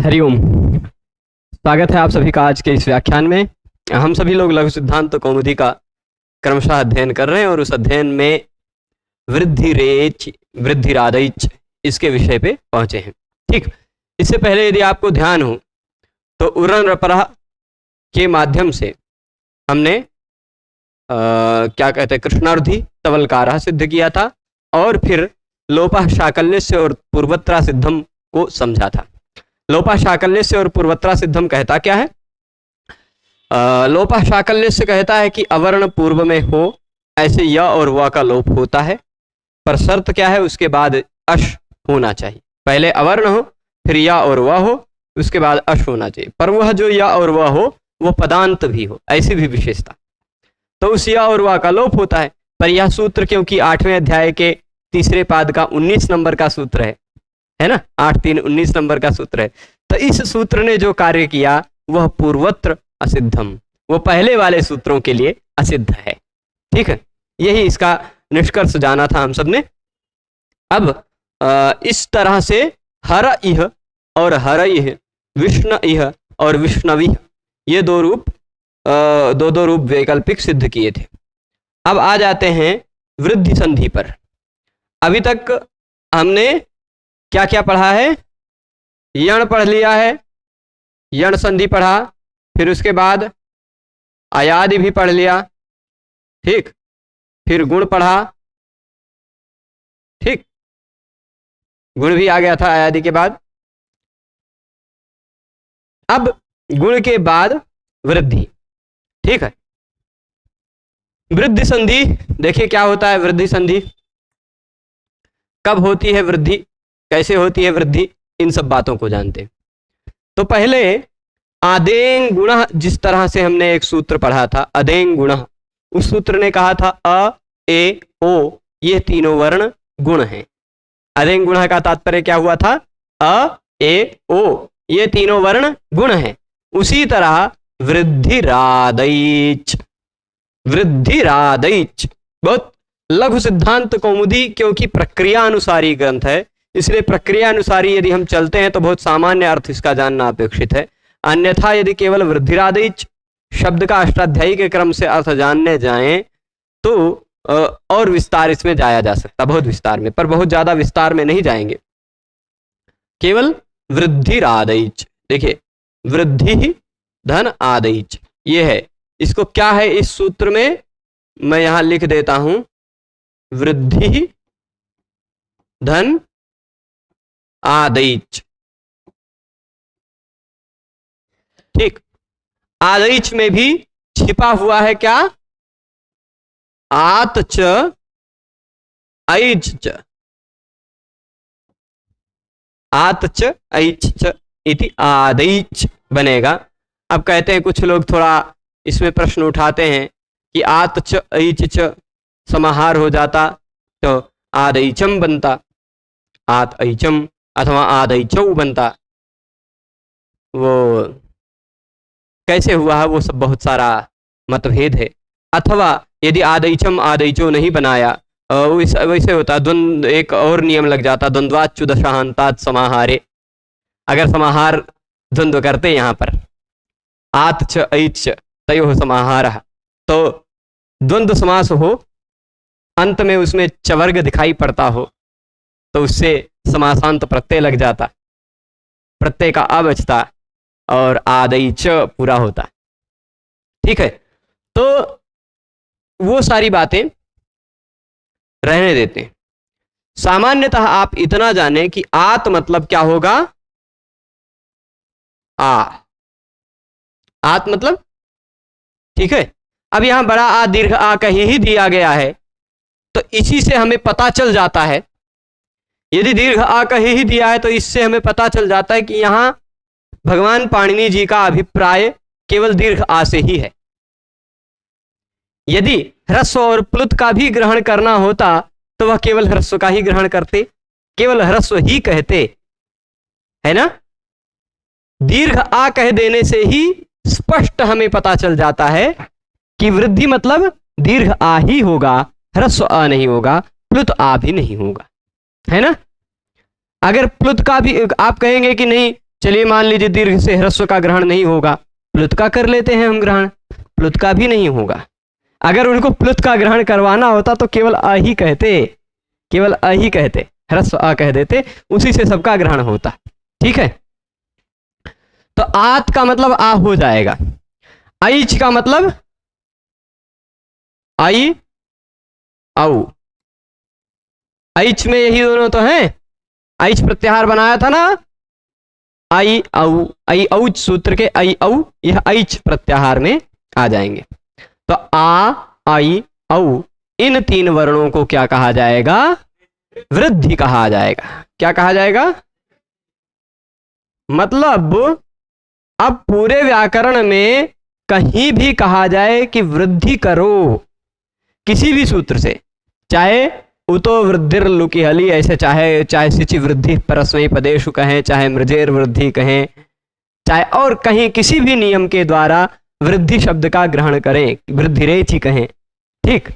हरिओम। स्वागत है आप सभी का आज के इस व्याख्यान में। हम सभी लोग लघु सिद्धांत कौमुदी का क्रमशः अध्ययन कर रहे हैं और उस अध्ययन में वृद्धिरादैच इसके विषय पे पहुंचे हैं। ठीक, इससे पहले यदि आपको ध्यान हो तो उरण रपरः के माध्यम से हमने क्या कहते हैं कृष्णार्धी तवलकारः सिद्ध किया था और फिर लोपः शाकल्यस्य और पूर्वत्रा सिद्धम को समझा था। लोपः शाकल्यस्य और पूर्वत्रा सिद्धम कहता क्या है? लोपः शाकल्यस्य कहता है कि अवर्ण पूर्व में हो ऐसे य और व का लोप होता है, पर शर्त क्या है? उसके बाद अश होना चाहिए। पहले अवर्ण हो फिर या और व हो, उसके बाद अश होना चाहिए, पर वह जो या और व हो वो पदांत भी हो, ऐसी भी विशेषता। तो उस या और व का लोप होता है। पर यह सूत्र क्योंकि 8वें अध्याय के तीसरे पाद का 19 नंबर का सूत्र है ना, 8-3-19 नंबर का सूत्र है, तो इस सूत्र ने जो कार्य किया वह पूर्वत्र असिद्धम, वो पहले वाले सूत्रों के लिए असिद्ध है। ठीक है, यही इसका निष्कर्ष जाना था हम सबने। अब इस तरह से हर इह और हर इह, विष्णु इह और विष्णवी, ये दो रूप वैकल्पिक सिद्ध किए थे। अब आ जाते हैं वृद्धि संधि पर। अभी तक हमने क्या क्या पढ़ा है? यण पढ़ लिया है, यण संधि पढ़ा, फिर उसके बाद अयादि भी पढ़ लिया, ठीक, फिर गुण पढ़ा, ठीक, गुण भी आ गया था अयादि के बाद। अब गुण के बाद वृद्धि। ठीक है, वृद्धि संधि देखिए क्या होता है। वृद्धि संधि कब होती है, वृद्धि कैसे होती है, वृद्धि, इन सब बातों को जानते हैं। तो पहले आदेंग गुणः, जिस तरह से हमने एक सूत्र पढ़ा था अदेंग गुणः, उस सूत्र ने कहा था अ ए ओ ये तीनों वर्ण गुण हैं। अदेंग गुणः का तात्पर्य क्या हुआ था? अ ए ओ ये तीनों वर्ण गुण हैं। उसी तरह वृद्धिरादैच, वृद्धिरादैच बहुत लघु सिद्धांत कौमुदी क्योंकि प्रक्रिया अनुसारी ग्रंथ है, इसलिए प्रक्रिया अनुसारी यदि हम चलते हैं तो बहुत सामान्य अर्थ इसका जानना अपेक्षित है। अन्यथा यदि केवल वृद्धिरादैच शब्द का अष्टाध्यायी के क्रम से अर्थ जानने जाएं तो और विस्तार इसमें जाया जा सकता, बहुत विस्तार में, पर बहुत ज्यादा विस्तार में नहीं जाएंगे। केवल वृद्धिरादैच, देखिए वृद्धि धन आदैच ये है। इसको क्या है इस सूत्र में मैं यहां लिख देता हूं, वृद्धि धन आदैच। ठीक, आदैच में भी छिपा हुआ है क्या? आत च ऐच च, आत च ऐच च इति आदैच बनेगा। अब कहते हैं कुछ लोग थोड़ा इसमें प्रश्न उठाते हैं कि आत च ऐच च समाहार हो जाता तो आदैचम बनता, आत ऐचम अथवा आदैचौ बनता। वो कैसे हुआ है वो सब बहुत सारा मतभेद है। अथवा यदि आदैचम आदैचो नहीं बनाया वैसे होता, द्वंद्व एक और नियम लग जाता, द्वंद्वाच्चु दशांतात समाहारे। अगर समाहार द्वंद्व करते यहाँ पर आत च ऐच तयोः समाहारः, तो द्वंद्व समास हो, अंत में उसमें चवर्ग दिखाई पड़ता हो तो उससे समासांत प्रत्यय लग जाता, प्रत्यय का अ बचता और आदैच पूरा होता। ठीक है, तो वो सारी बातें रहने देते हैं। सामान्यतः आप इतना जाने कि आत मतलब क्या होगा? आत मतलब, ठीक है। अब यहां बड़ा आ दीर्घ आ कहीं ही दिया गया है तो इसी से हमें पता चल जाता है, यदि दीर्घ आ कहीं ही दिया है तो इससे हमें पता चल जाता है कि यहां भगवान पाणिनि जी का अभिप्राय केवल दीर्घ आ से ही है। यदि ह्रस्व और प्लुत का भी ग्रहण करना होता तो वह केवल ह्रस्व का ही ग्रहण करते, केवल ह्रस्व ही कहते, है ना। दीर्घ आ कह देने से ही स्पष्ट हमें पता चल जाता है कि वृद्धि मतलब दीर्घ आ ही होगा, ह्रस्व आ नहीं होगा, प्लुत आ भी नहीं होगा, है ना। अगर प्लुत का भी आप कहेंगे कि नहीं चलिए मान लीजिए दीर्घ से ह्रस्व का ग्रहण नहीं होगा, प्लुत का कर लेते हैं हम ग्रहण, प्लुत का भी नहीं होगा। अगर उनको प्लुत का ग्रहण करवाना होता तो केवल अ ही कहते, केवल अ ही कहते, ह्रस्व अ कह देते, उसी से सबका ग्रहण होता। ठीक है, तो आत का मतलब आ हो जाएगा, ऐच का मतलब आई औ, ऐच में यही दोनों तो हैं, ऐच प्रत्याहार बनाया था ना, आई औ, आई औच सूत्र के आई औ, यह ऐच प्रत्याहार में आ जाएंगे। तो आ, आई, औ इन तीन वर्णों को क्या कहा जाएगा? वृद्धि कहा जाएगा। क्या कहा जाएगा? मतलब अब पूरे व्याकरण में कहीं भी कहा जाए कि वृद्धि करो किसी भी सूत्र से, चाहे उतो वृद्धिर लुकी हली ऐसे, चाहे सिचि वृद्धि परस्मयी पदेशु कहें, चाहे मृजेर वृद्धि कहें, चाहे और कहीं किसी भी नियम के द्वारा वृद्धि शब्द का ग्रहण करें, वृद्धि रेच ही कहें, ठीक,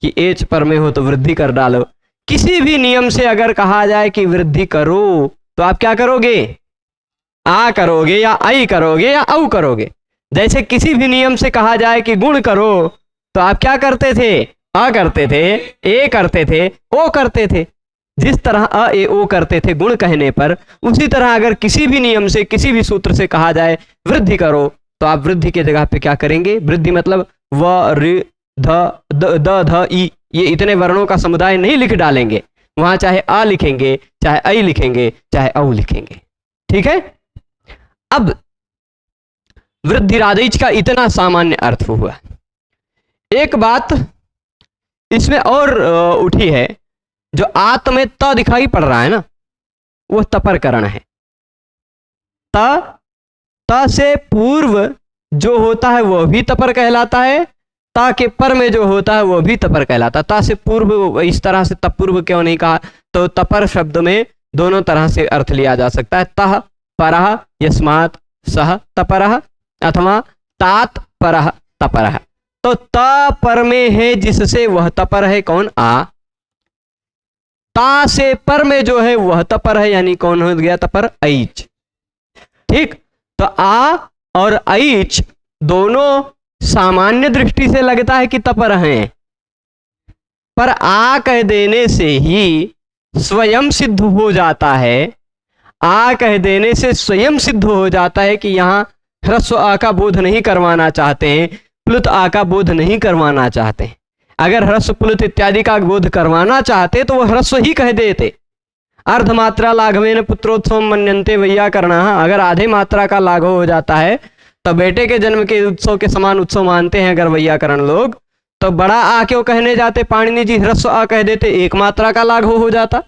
कि एच पर में हो तो वृद्धि कर डालो। किसी भी नियम से अगर कहा जाए कि वृद्धि करो तो आप क्या करोगे? आ करोगे या आई करोगे या औ करोगे। जैसे किसी भी नियम से कहा जाए कि गुण करो तो आप क्या करते थे? अ करते थे, ए करते थे, ओ करते थे। जिस तरह अ ए ओ करते थे गुण कहने पर, उसी तरह अगर किसी भी नियम से किसी भी सूत्र से कहा जाए वृद्धि करो तो आप वृद्धि के जगह पे क्या करेंगे? वृद्धि मतलब व ऋ ध द ध ई, ये इतने वर्णों का समुदाय नहीं लिख डालेंगे, वहां चाहे आ लिखेंगे, चाहे ऐ लिखेंगे, चाहे औ लिखेंगे। ठीक है, अब वृद्धिरादेश का इतना सामान्य अर्थ हुआ। एक बात इसमें और उठी है, जो आत में त दिखाई पड़ रहा है ना, वो तपरकरण है। त से पूर्व जो होता है वह भी तपर कहलाता है, ता के पर में जो होता है वह भी तपर कहलाता है। ता से पूर्व, इस तरह से तपूर्व क्यों नहीं कहा? तो तपर शब्द में दोनों तरह से अर्थ लिया जा सकता है, तः परः यस्मात् सह तपरः, अथवा तात परः तपरः। तो त पर में है जिससे वह तपर है, कौन? आ। ता से पर में जो है वह तपर है, यानी कौन हो गया तपर? ऐच। ठीक, तो आ और ऐच दोनों सामान्य दृष्टि से लगता है कि तपर हैं, पर आ कह देने से ही स्वयं सिद्ध हो जाता है, आ कह देने से स्वयं सिद्ध हो जाता है कि यहां ह्रस्व आ का बोध नहीं करवाना चाहते हैं, प्लुत आ का बोध नहीं करवाना चाहते हैं। अगर ह्रस्व प्लुत इत्यादि का बोध करवाना चाहते तो वह ह्रस्व ही कह देते। अर्धमात्रा लाघवेन पुत्रोत्सव मन्यन्ते वैयाकरणाः, अगर आधे मात्रा का लाघव हो जाता है तो बेटे के जन्म के उत्सव के समान उत्सव मानते हैं अगर वैयाकरण लोग, तो बड़ा आ क्यों कहने जाते? पाणिनि जी ह्रस्व आ कह देते, एक मात्रा का लाघव हो जाता।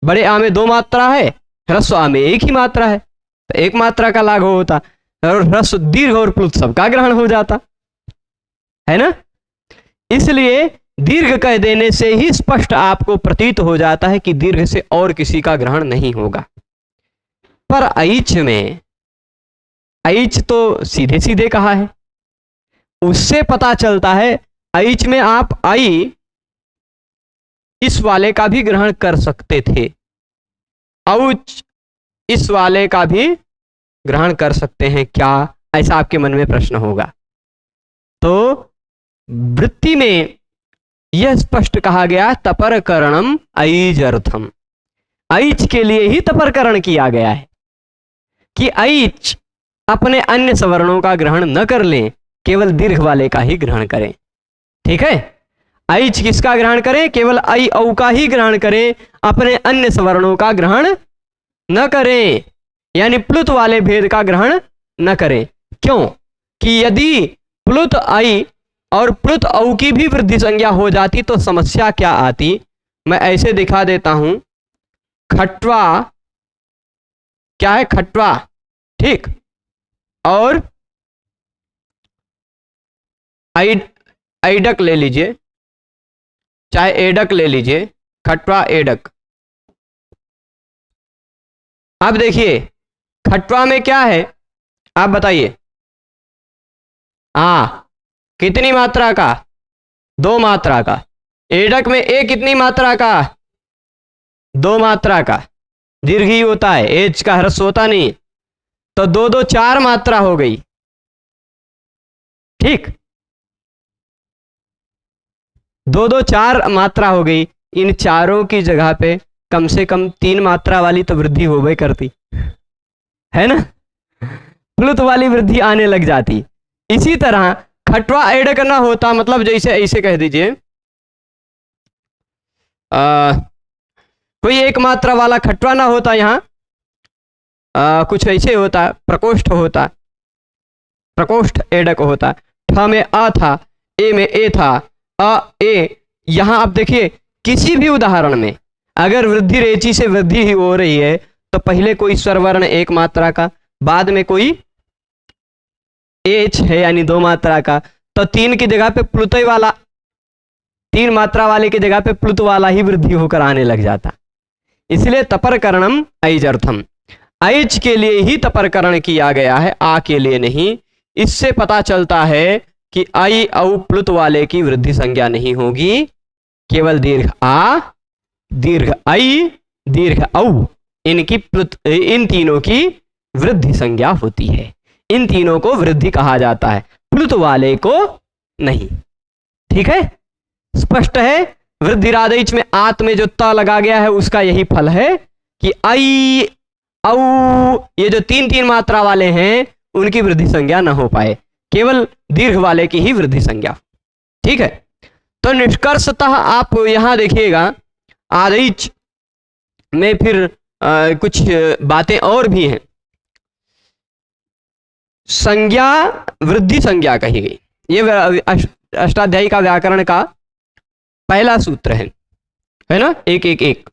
बड़े आ में दो मात्रा है, ह्रस्व आ में एक ही मात्रा है, तो एक मात्रा का लाघव होता, और ह्रस्व दीर्घ और प्लुत सबका ग्रहण हो जाता है ना। इसलिए दीर्घ कह देने से ही स्पष्ट आपको प्रतीत हो जाता है कि दीर्घ से और किसी का ग्रहण नहीं होगा। पर ऐच में, ऐच तो सीधे सीधे कहा है, उससे पता चलता है ऐच में आप आई इस वाले का भी ग्रहण कर सकते थे, औच इस वाले का भी ग्रहण कर सकते हैं क्या? ऐसा आपके मन में प्रश्न होगा। तो वृत्ति में यह स्पष्ट कहा गया तपरकरणम ऐजर्थम, ऐच के लिए ही तपरकरण किया गया है कि ऐच अपने अन्य सवर्णों का ग्रहण न कर लें, केवल दीर्घ वाले का ही ग्रहण करें। ठीक है, ऐच किसका ग्रहण करें? केवल ऐ औ का ही ग्रहण करें, अपने अन्य सवर्णों का ग्रहण न करें, यानी प्लुत वाले भेद का ग्रहण न करें। क्यों? कि यदि प्लुत ऐ और प्लुत औ की भी वृद्धि संज्ञा हो जाती तो समस्या क्या आती? मैं ऐसे दिखा देता हूं। खट्वा क्या है? खट्वा, ठीक, और ऐडक ले लीजिए, चाहे एडक ले लीजिए, खट्वा एडक। अब देखिए खट्वा में क्या है आप बताइए? कितनी मात्रा का? दो मात्रा का। एडक में ए कितनी मात्रा का? दो मात्रा का। दीर्घ ही होता है, एच का ह्रस्व होता नहीं। तो दो दो चार मात्रा हो गई। ठीक, दो दो चार मात्रा हो गई। इन चारों की जगह पे कम से कम 3 मात्रा वाली तो वृद्धि हो गई करती है ना, प्लुत वाली वृद्धि आने लग जाती। इसी तरह खटवा ऐड करना होता, मतलब जैसे ऐसे कह दीजिए कोई एक मात्रा वाला खटवा ना होता, यहाँ कुछ ऐसे होता, प्रकोष्ठ होता, प्रकोष्ठ एडक होता। ठ में अ था, ए में ए था, अ ए। यहां आप देखिए किसी भी उदाहरण में अगर वृद्धि रेची से वृद्धि ही हो रही है तो पहले कोई स्वरवर्ण एक मात्रा का, बाद में कोई एच है यानी 2 मात्रा का, तो 3 की जगह पे प्लुतय वाला, 3 मात्रा वाले की जगह पे प्लुत वाला ही वृद्धि होकर आने लग जाता। इसलिए तपरकरणम ऐजर्थम, ऐच के लिए ही तपरकरण किया गया है, आ के लिए नहीं। इससे पता चलता है कि आई औ प्लुत वाले की वृद्धि संज्ञा नहीं होगी, केवल दीर्घ आ, दीर्घ आई, दीर्घ औ, इनकी इन तीनों की वृद्धि संज्ञा होती है। इन तीनों को वृद्धि कहा जाता है, प्लुत वाले को नहीं। ठीक है, स्पष्ट है। वृद्धिरादैच में आत में जो त लगा गया है उसका यही फल है कि आई औ, ये जो 3 मात्रा वाले हैं उनकी वृद्धि संज्ञा न हो पाए, केवल दीर्घ वाले की ही वृद्धि संज्ञा। ठीक है, तो निष्कर्षतः आप यहां देखिएगा आदैच में फिर कुछ बातें और भी हैं। संज्ञा वृद्धि संज्ञा कही गई, ये अष्टाध्यायी का व्याकरण का पहला सूत्र है ना, 1-1-1।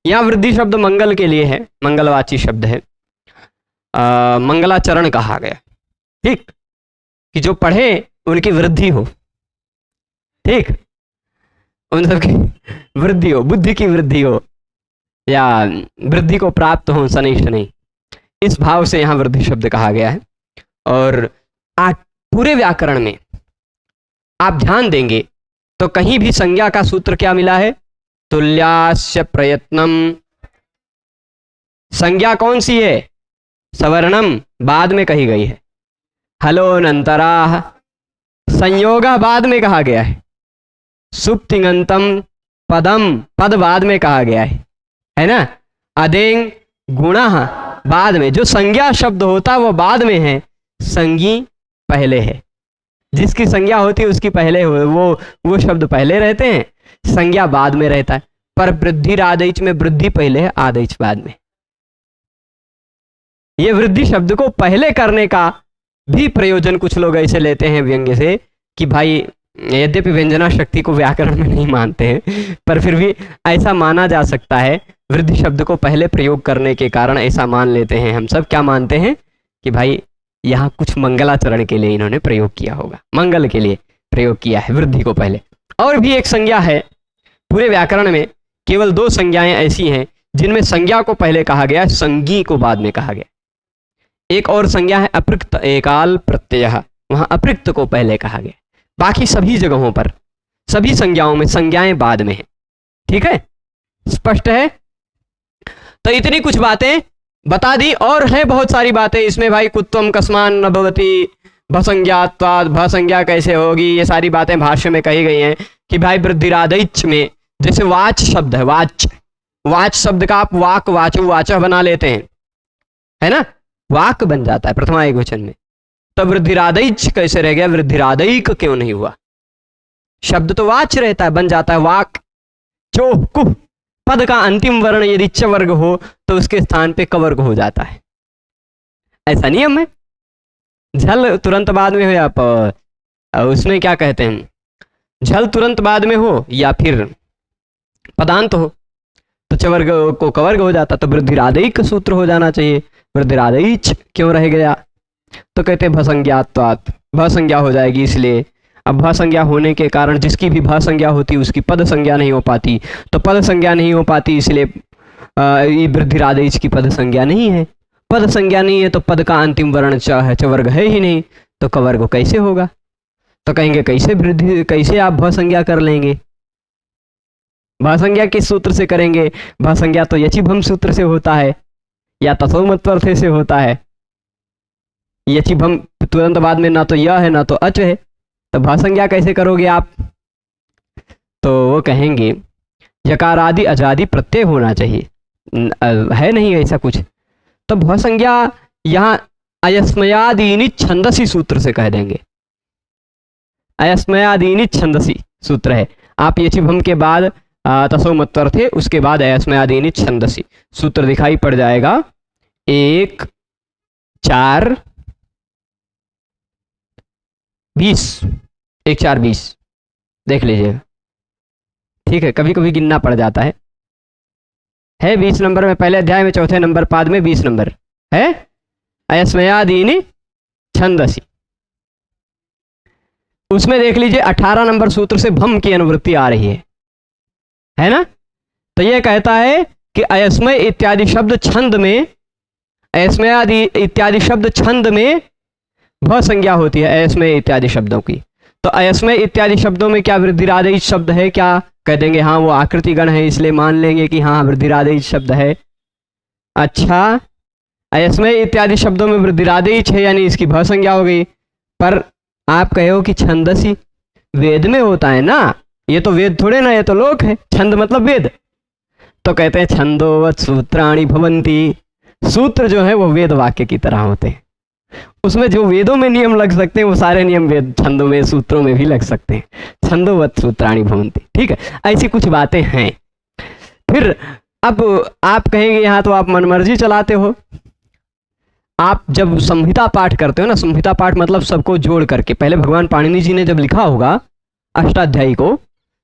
यहां वृद्धि शब्द मंगल के लिए है, मंगलवाची शब्द है, मंगलाचरण कहा गया। ठीक, कि जो पढ़े उनकी वृद्धि हो, ठीक, उन सबकी वृद्धि हो, बुद्धि की वृद्धि हो या वृद्धि को प्राप्त हो शनै शनै, इस भाव से यहां वृद्धि शब्द कहा गया है। और पूरे व्याकरण में आप ध्यान देंगे तो कहीं भी संज्ञा का सूत्र क्या मिला है, तुल्यास्य प्रयत्नम। संज्ञा कौन सी है, सवर्णम बाद में कही गई है, हलोनंतरा संयोगा बाद में कहा गया है, सुप्तिंगंतम पदम पद बाद में कहा गया है ना, अदेंग गुणा बाद में। जो संज्ञा शब्द होता वो बाद में है, संज्ञी पहले है। जिसकी संज्ञा होती है उसकी पहले वो शब्द पहले रहते हैं, संज्ञा बाद में रहता है। पर वृद्धि आदैच में वृद्धि पहले है, आदैच बाद में। ये वृद्धि शब्द को पहले करने का भी प्रयोजन कुछ लोग ऐसे लेते हैं व्यंग्य से कि भाई यद्यपि व्यंजना शक्ति को व्याकरण में नहीं मानते हैं पर फिर भी ऐसा माना जा सकता है, वृद्धि शब्द को पहले प्रयोग करने के कारण ऐसा मान लेते हैं हम सब। क्या मानते हैं कि भाई यहाँ कुछ मंगलाचरण के लिए इन्होंने प्रयोग किया होगा, मंगल के लिए प्रयोग किया है वृद्धि को पहले। और भी एक संज्ञा है, पूरे व्याकरण में केवल 2 संज्ञाएं ऐसी हैं जिनमें संज्ञा को पहले कहा गया, संज्ञी को बाद में कहा गया। एक और संज्ञा है अपृक्त एकाल प्रत्यय, वहां अपृक्त को पहले कहा गया। बाकी सभी जगहों पर सभी संज्ञाओं में संज्ञाएं बाद में है। ठीक है, स्पष्ट है। तो इतनी कुछ बातें बता दी, और है बहुत सारी बातें इसमें भाई। कुत्वम कस्मान न भवति भसंज्ञात्वाद, भसंज्ञा कैसे होगी, ये सारी बातें भाष्य में कही गई हैं कि भाई वृद्धिरादैच में जैसे वाच शब्द है, वाच शब्द का आप वाक वाचो वाचा बना लेते हैं, है ना, वाक बन जाता है प्रथमा एकवचन में। तब वृद्धिरादैच कैसे रह गया, वृद्धिरादैक क्यों नहीं हुआ? शब्द तो वाच रहता है, बन जाता है वाक। चोह कुह पद का अंतिम वर्ण यदि च वर्ग हो तो उसके स्थान पे क वर्ग हो जाता है, ऐसा नियम है। झल तुरंत बाद में हो या उसमें क्या कहते हैं, झल तुरंत बाद में हो या फिर पदांत हो तो च वर्ग को क वर्ग हो जाता, तो वृद्धिरादैक सूत्र हो जाना चाहिए। वृद्धिरादैच क्यों रह गया? तो कहते भसंज्ञात्वात्, भसंज्ञा हो जाएगी इसलिए। अब भसंज्ञा होने के कारण जिसकी भी भसंज्ञा होती उसकी पद संज्ञा नहीं हो पाती, तो पद संज्ञा नहीं हो पाती इसलिए वृद्धिरादैच की पद संज्ञा नहीं है। पद संज्ञा नहीं है तो पद का अंतिम वर्ण च है, च वर्ग है ही नहीं, तो क वर्ग कैसे होगा? तो कहेंगे कैसे वृद्धि, कैसे आप भसंज्ञा कर लेंगे? भसंज्ञा किस सूत्र से करेंगे? भसंज्ञा तो यचिभम सूत्र से होता है या तसोमत्वर्थे से होता है, यची भम तुरंत बाद में ना तो यह है ना तो अच है, तो भ संज्ञा कैसे करोगे आप? तो वो कहेंगे यकार आदि अजादि प्रत्यय होना चाहिए, है नहीं ऐसा कुछ, तो भ संज्ञा यहाँ अयस्मयादीनि छंदसी सूत्र से कह देंगे। अयस्मयादीनि छंदसी सूत्र है, आप यची भम के बाद तसो मत्वर्थे, उसके बाद अयस्मयादीनि छंदसी सूत्र दिखाई पड़ जाएगा। 1 4 20, 1 4 20 देख लीजिएगा, ठीक है। कभी कभी गिनना पड़ जाता है 20 नंबर में, पहले अध्याय में चौथे नंबर पाद में 20 नंबर है अयस्मयादीनि छंदसी। उसमें देख लीजिए 18 नंबर सूत्र से भम की अनुवृत्ति आ रही है ना। तो यह कहता है कि अयस्मय इत्यादि शब्द छंद में, अयस्मयादि इत्यादि शब्द छंद में भ संज्ञा होती है अयस्मय इत्यादि शब्दों की। तो अयस्मय इत्यादि शब्दों में क्या वृद्धिरादेय शब्द है? क्या कह देंगे? हाँ, वो आकृति गण है, इसलिए मान लेंगे कि हाँ वृद्धिरादेय शब्द है। अच्छा, अयस्मय इत्यादि शब्दों में वृद्धिरादेय है, यानी इसकी भ संज्ञा हो गई। पर आप कहो कि छंदसी वेद में होता है ना, ये तो वेद थोड़े ना, ये तो लोक है, छंद मतलब वेद। तो कहते हैं छंदोवत् सूत्राणि भवन्ति, सूत्र जो है वो वेद वाक्य की तरह होते हैं, उसमें जो वेदों में नियम लग सकते हैं वो सारे नियम वेद छंदों में सूत्रों में भी लग सकते हैं। छंदोवत् सूत्राणि भवन्ति, ठीक है, ऐसी कुछ बातें हैं। फिर अब आप कहेंगे यहाँ तो आप मनमर्जी चलाते हो। आप जब संहिता पाठ करते हो ना, संहिता पाठ मतलब सबको जोड़ करके, पहले भगवान पाणिनि जी ने जब लिखा होगा अष्टाध्यायी को,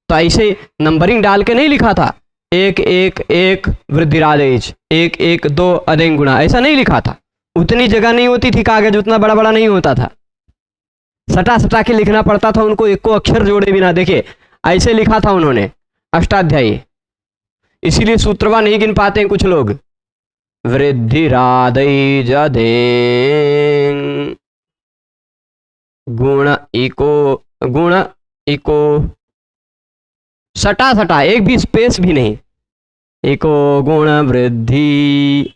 तो ऐसे नंबरिंग डाल के नहीं लिखा था 1 1 1 वृद्धिरादेश 1 1 2 अदेंग गुणा, ऐसा नहीं लिखा था। उतनी जगह नहीं होती थी, कागज उतना बड़ा बड़ा नहीं होता था, सटा सटा के लिखना पड़ता था उनको, एक को अक्षर जोड़े बिना। देखिए ऐसे लिखा था उन्होंने अष्टाध्यायी, इसीलिए सूत्रवा नहीं गिन पाते हैं कुछ लोग। वृद्धिरादै जदें गुण इको सटा सटा, एक भी स्पेस भी नहीं, इको गुण वृद्धि,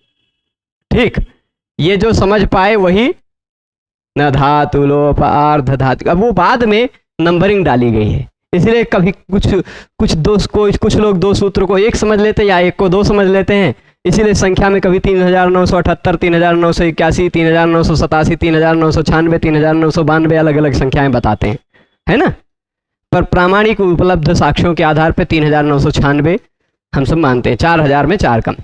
ठीक। ये जो समझ पाए वही न धातु लोप अर्ध धातु, अब वो बाद में नंबरिंग डाली गई है, इसलिए कभी कुछ लोग 2 सूत्र को 1 समझ लेते हैं या 1 को 2 समझ लेते हैं, इसीलिए संख्या में कभी 3978, 3981, 3987, 3996, 3992 अलग अलग संख्याएं बताते हैं, है ना। पर प्रामाणिक उपलब्ध साक्ष्यों के आधार पर 3996 हम सब मानते हैं, 4000 में 4 कम।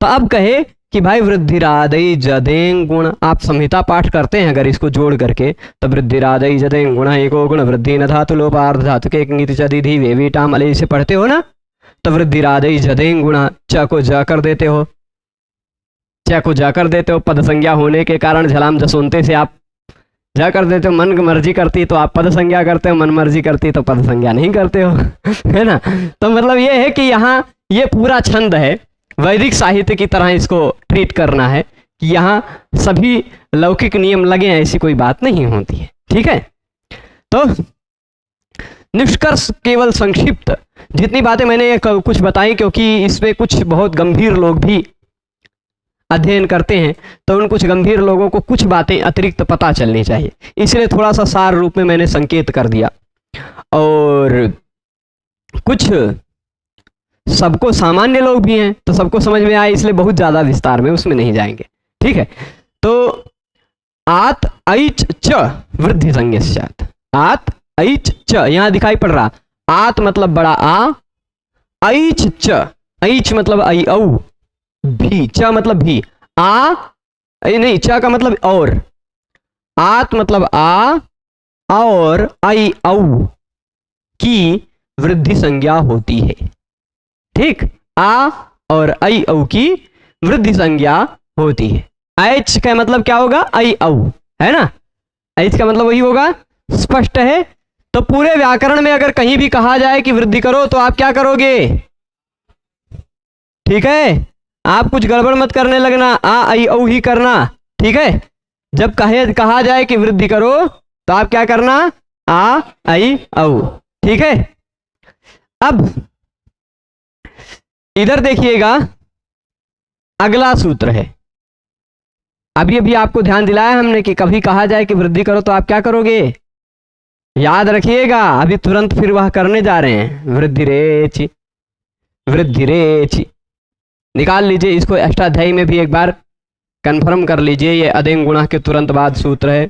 तो अब कहे कि भाई वृद्धिरादै जदें गुण, आप संहिता पाठ करते हैं अगर इसको जोड़ करके, तो वृद्धिरादै जदें गुण एको गुण वृद्धि न धातु लोप अर्ध धातु के नीति चदिधि वेवी टाम अले से पढ़ते हो ना, तो वृद्धिरादै जदें गुण, च को ज कर देते हो, च को ज कर देते हो, पद संज्ञा होने के कारण झलाम जसोनते से आप ज कर देते हो। मन मर्जी करती तो आप पद संज्ञा करते हो, मन मर्जी करती तो पद संज्ञा नहीं करते हो, है ना। तो मतलब ये है कि यहाँ ये पूरा छंद है, वैदिक साहित्य की तरह इसको ट्रीट करना है कि यहाँ सभी लौकिक नियम लगे, ऐसी कोई बात नहीं होती है, ठीक है। तो निष्कर्ष केवल संक्षिप्त जितनी बातें मैंने कुछ बताई, क्योंकि इसमें कुछ बहुत गंभीर लोग भी अध्ययन करते हैं, तो उन कुछ गंभीर लोगों को कुछ बातें अतिरिक्त पता चलनी चाहिए, इसलिए थोड़ा सा सार रूप में मैंने संकेत कर दिया। और कुछ सबको सामान्य लोग भी हैं तो सबको समझ में आए, इसलिए बहुत ज़्यादा विस्तार में उसमें नहीं जाएंगे, ठीक है। तो आत ऐच च वृद्धि संज्ञस्यात्, आत ऐच च यहाँ दिखाई पड़ रहा, आत मतलब बड़ा आ, ऐच च, ऐच मतलब ऐ औ, भी, च मतलब भी, आ नहीं, च का मतलब और, आत मतलब आ और ऐ औ की वृद्धि संज्ञा होती है, ठीक। आ और ऐ औ की वृद्धि संज्ञा होती है। ऐच का मतलब क्या होगा? ऐ औ, है ना, ऐच का मतलब वही होगा, स्पष्ट है। तो पूरे व्याकरण में अगर कहीं भी कहा जाए कि वृद्धि करो तो आप क्या करोगे? ठीक है, आप कुछ गड़बड़ मत करने लगना, आ ऐ औ ही करना, ठीक है। जब कहा जाए कि वृद्धि करो तो आप क्या करना? आ ऐ औ, ठीक है। अब इधर देखिएगा, अगला सूत्र है अभी अभी आपको ध्यान दिलाया हमने कि कभी कहा जाए कि वृद्धि करो तो आप क्या करोगे, याद रखिएगा। अभी तुरंत फिर वह करने जा रहे हैं, वृद्धि रेचि, वृद्धि रेचि। निकाल लीजिए इसको, अष्टाध्यायी में भी एक बार कंफर्म कर लीजिए। ये अदेंग गुणा के तुरंत बाद सूत्र है,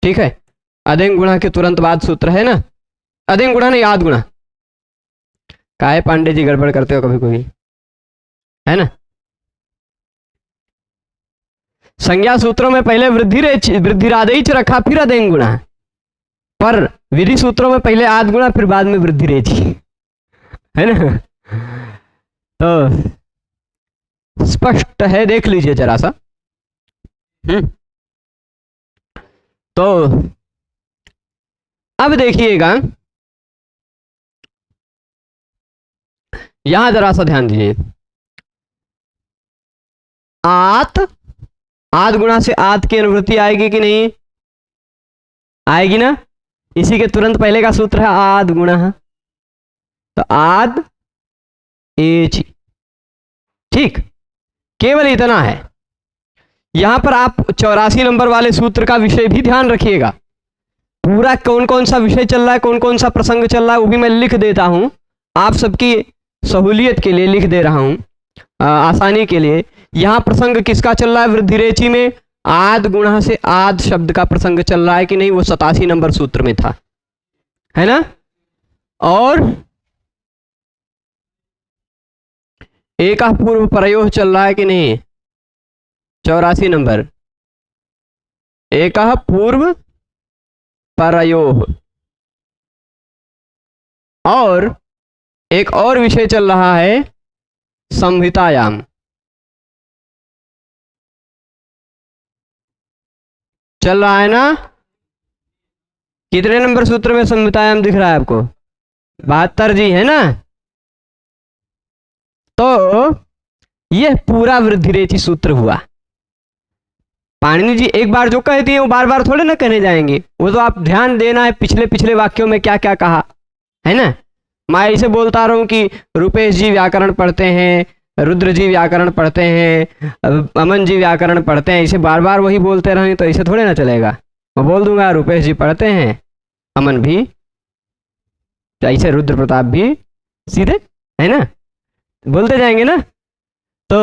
ठीक है, अदेंग गुणा के तुरंत बाद सूत्र है ना, अदेंग गुणा नहीं आद गुणा। काहे पांडे जी गड़बड़ करते हो कभी कभी, है ना। संज्ञा सूत्रों में पहले वृद्धिरादेच रखा, फिर अदेंग गुणा, पर विधि सूत्रों में पहले आद गुणा फिर बाद में वृद्धिरेचि, है ना। तो स्पष्ट है, देख लीजिए जरा सा। तो अब देखिएगा, यहां जरा सा ध्यान दीजिए। आद गुणा से आद की अनुवृत्ति आएगी कि नहीं, आएगी ना। इसी के तुरंत पहले का सूत्र है आद गुणा, तो आद एचि, ठीक, केवल इतना है। यहां पर आप 84 नंबर वाले सूत्र का विषय भी ध्यान रखिएगा। पूरा कौन कौन सा विषय चल रहा है, कौन कौन सा प्रसंग चल रहा है, वो भी मैं लिख देता हूं, आप सबकी सहूलियत के लिए लिख दे रहा हूं, आसानी के लिए। यहां प्रसंग किसका चल रहा है, वृद्धिरेचि में आद गुणा से आद शब्द का प्रसंग चल रहा है कि नहीं, वो 87 नंबर सूत्र में था, है ना। और एक पूर्व प्रयोग चल रहा है कि नहीं, 84 नंबर, एक पूर्व प्रयोग। और एक और विषय चल रहा है संहितायाम, चल रहा है ना। कितने नंबर सूत्र में संहितायाम दिख रहा है आपको, 72 जी, है ना। तो यह पूरा वृद्धिरेचि सूत्र हुआ। पाणिनि जी एक बार जो कहती है वो बार बार थोड़े ना कहने जाएंगे, वो तो आप ध्यान देना है पिछले पिछले वाक्यों में क्या क्या कहा, है ना। मैं ऐसे बोलता रहा हूं कि रुपेश जी व्याकरण पढ़ते हैं, रुद्र जी व्याकरण पढ़ते हैं, अमन जी व्याकरण पढ़ते हैं, इसे बार बार वही बोलते रहें तो इसे थोड़े ना चलेगा। मैं बोल दूंगा रुपेश जी पढ़ते हैं, अमन भी, ऐसे रुद्र प्रताप भी, सीधे, है ना, बोलते जाएंगे ना। तो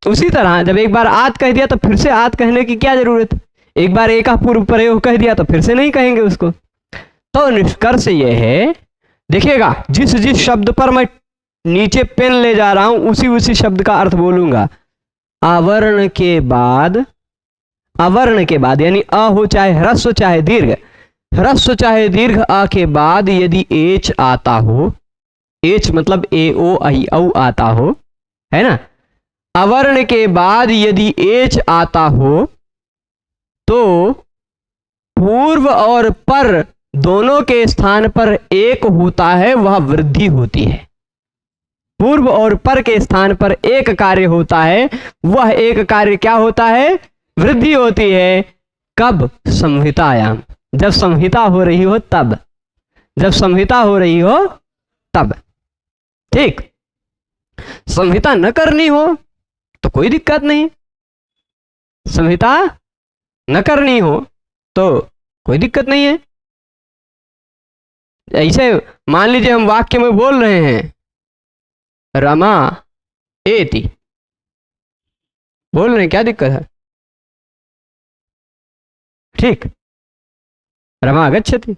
उसी तरह जब एक बार आद कह दिया तो फिर से आद कहने की क्या जरूरत, एक बार एक पूर्व प्रयोग कह दिया तो फिर से नहीं कहेंगे उसको। तो निष्कर्ष ये है, देखिएगा जिस जिस शब्द पर मैं नीचे पेन ले जा रहा हूं उसी उसी शब्द का अर्थ बोलूंगा। आवर्ण के बाद, अवर्ण के बाद यानी अ हो चाहे ह्रस्व चाहे दीर्घ, ह्रस्व चाहे दीर्घ अ के बाद यदि एच आता हो, एच मतलब ए ओ आई औ आता हो, है ना। अवर्ण के बाद यदि एच आता हो तो पूर्व और पर दोनों के स्थान पर एक होता है, वह वृद्धि होती है। पूर्व और पर के स्थान पर एक कार्य होता है, वह एक कार्य क्या होता है, वृद्धि होती है। कब, संहितायाम, जब संहिता हो रही हो तब, जब संहिता हो रही हो तब, ठीक। संहिता न करनी हो तो कोई दिक्कत नहीं, संहिता न करनी हो तो कोई दिक्कत नहीं है। ऐसे मान लीजिए हम वाक्य में बोल रहे हैं रमा एति, बोल रहे हैं, क्या दिक्कत है, ठीक, रमा गच्छति।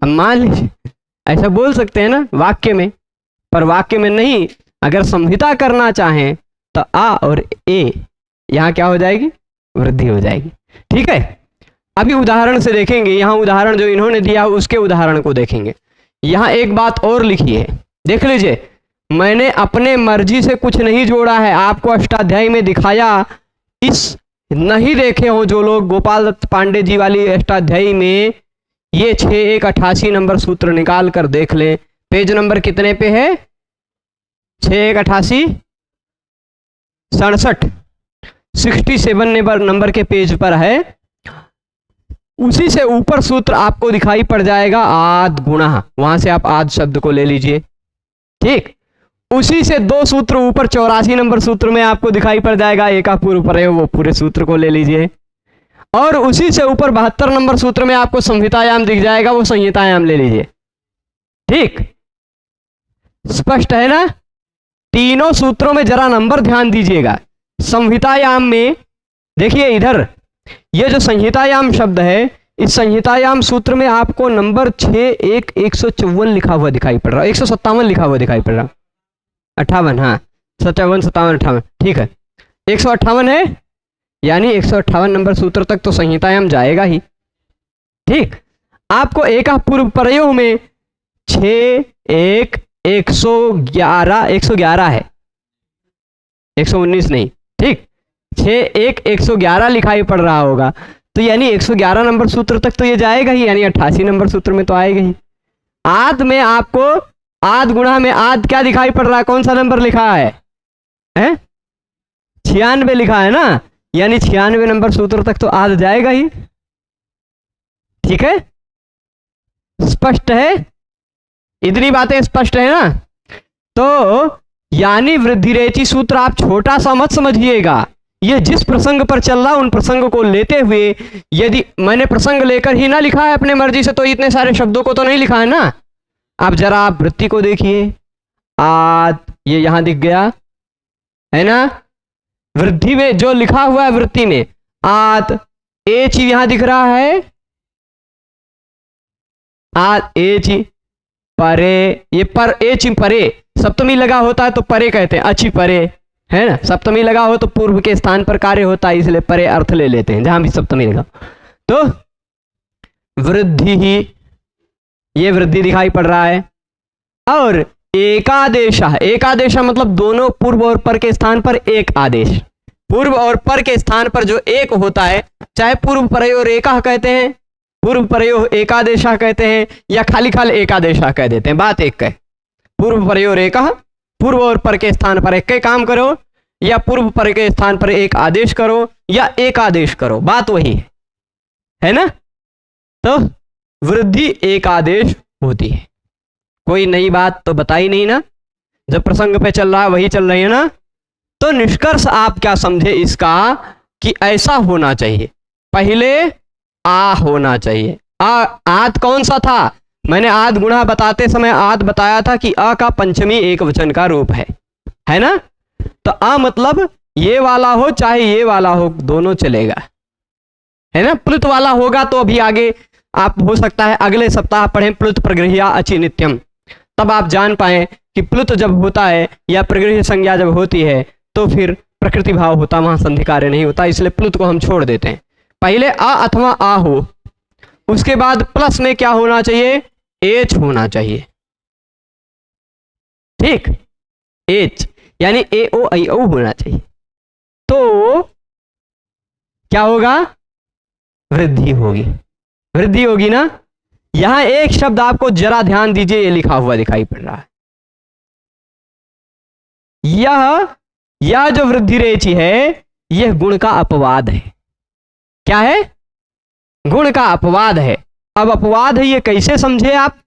अब मान लीजिए ऐसा बोल सकते हैं ना वाक्य में, पर वाक्य में नहीं, अगर संहिता करना चाहें तो आ और ए यहां क्या हो जाएगी, वृद्धि हो जाएगी, ठीक है। अभी उदाहरण से देखेंगे, यहां उदाहरण जो इन्होंने दिया उसके उदाहरण को देखेंगे। यहां एक बात और लिखी है, देख लीजिए, मैंने अपने मर्जी से कुछ नहीं जोड़ा है, आपको अष्टाध्यायी में दिखाया। इस नहीं देखे हो जो लोग गोपाल दत्त पांडे जी वाली अष्टाध्यायी में ये 6188 नंबर सूत्र निकाल कर देख लें। पेज नंबर कितने पे है, 6188 67, 67 नंबर के पेज पर है। उसी से ऊपर सूत्र आपको दिखाई पड़ जाएगा आद गुणा, वहां से आप आद शब्द को ले लीजिए, ठीक। उसी से 2 सूत्र ऊपर 84 नंबर सूत्र में आपको दिखाई पड़ जाएगा, एक का पूर्व पर है, वो पूरे सूत्र को ले लीजिए। और उसी से ऊपर 72 नंबर सूत्र में आपको संहितायाम दिख जाएगा, वो संहितायाम ले लीजिए। ठीक, स्पष्ट है ना? तीनों सूत्रों में जरा नंबर ध्यान दीजिएगा। संहितायाम में देखिए इधर, ये जो संहितायाम शब्द है, इस संहितायाम सूत्र में आपको नंबर 6-1-154 लिखा हुआ दिखाई पड़ रहा है, 157 लिखा हुआ दिखाई पड़ रहा, 58, हाँ 57, 57, 58, ठीक है, 158 है, यानी 158 नंबर सूत्र तक तो संहितायाम जाएगा ही। ठीक, आपको एक पूर्व प्रयोग में 6-1-111 है, 119 नहीं, ठीक, 6-1-111 लिखाई पड़ रहा होगा, तो यानी 111 नंबर सूत्र तक तो ये जाएगा ही, यानी 88 नंबर सूत्र में तो आएगा ही। आद में आपको आद गुणा में आद क्या दिखाई पड़ रहा है, कौन सा नंबर लिखा है, 96 लिखा है ना, यानी 96 नंबर सूत्र तक तो आद जाएगा ही। ठीक है, स्पष्ट है, इतनी बातें स्पष्ट है ना? तो यानी वृद्धिरेचि सूत्र आप छोटा सा मत समझिएगा, ये जिस प्रसंग पर चल रहा उन प्रसंग को लेते हुए, यदि मैंने प्रसंग लेकर ही ना लिखा है अपने मर्जी से, तो इतने सारे शब्दों को तो नहीं लिखा है ना। अब जरा आप वृत्ति को देखिए, आद ये यहां दिख गया है ना, वृद्धि में जो लिखा हुआ है वृत्ति में आद, एच यहां दिख रहा है, आद एच परे, ये पर एच परे सप्तमी लगा होता है तो परे कहते हैं, अच्छी परे है ना, सप्तमी लगा हो तो पूर्व के स्थान पर कार्य होता है, इसलिए परे अर्थ ले लेते हैं जहां भी सप्तमी लगा। तो वृद्धि ही, ये वृद्धि दिखाई पड़ रहा है। और एकादेश, एकादेश मतलब दोनों पूर्व और पर के स्थान पर एक आदेश, पूर्व और पर के स्थान पर जो एक होता है, चाहे पूर्व परयो रेखा कहते हैं, पूर्व परयो एकादेशा कहते हैं, या खाली खाली एकादेशा कह देते हैं, बात एक है। पूर्व परयो रेखा, पूर्व और पर के स्थान पर एक काम करो, या पूर्व पर के स्थान पर एक आदेश करो, या एक आदेश करो, बात वही है ना? तो वृद्धि एक आदेश होती है, कोई नई बात तो बताई नहीं ना, जब प्रसंग पे चल रहा है वही चल रही है ना। तो निष्कर्ष आप क्या समझे इसका, कि ऐसा होना चाहिए, पहले आ होना चाहिए। आद कौन सा था, मैंने आद गुणा बताते समय आद बताया था कि अ का पंचमी एक वचन का रूप है ना? तो आ मतलब ये वाला हो चाहे ये वाला हो, दोनों चलेगा, है ना? प्लुत वाला होगा तो अभी आगे आप हो सकता है अगले सप्ताह पढ़ें प्लुत प्रगृह्या अचि नित्यम, तब आप जान पाए कि प्लुत जब होता है या प्रगृह्य संज्ञा जब होती है तो फिर प्रकृति भाव होता, वहां संधि कार्य नहीं होता, इसलिए प्लुत को हम छोड़ देते हैं। पहले आ अथवा आ हो, उसके बाद प्लस में क्या होना चाहिए, एच होना चाहिए। ठीक, एच यानी ए ओ आई ओ होना चाहिए, तो क्या होगा, वृद्धि होगी, वृद्धि होगी ना। यहां एक शब्द आपको जरा ध्यान दीजिए, ये लिखा हुआ दिखाई पड़ रहा है, यह जो वृद्धि रेचि है यह गुण का अपवाद है। क्या है, गुण का अपवाद है। अब अपवाद है ये कैसे समझे आप,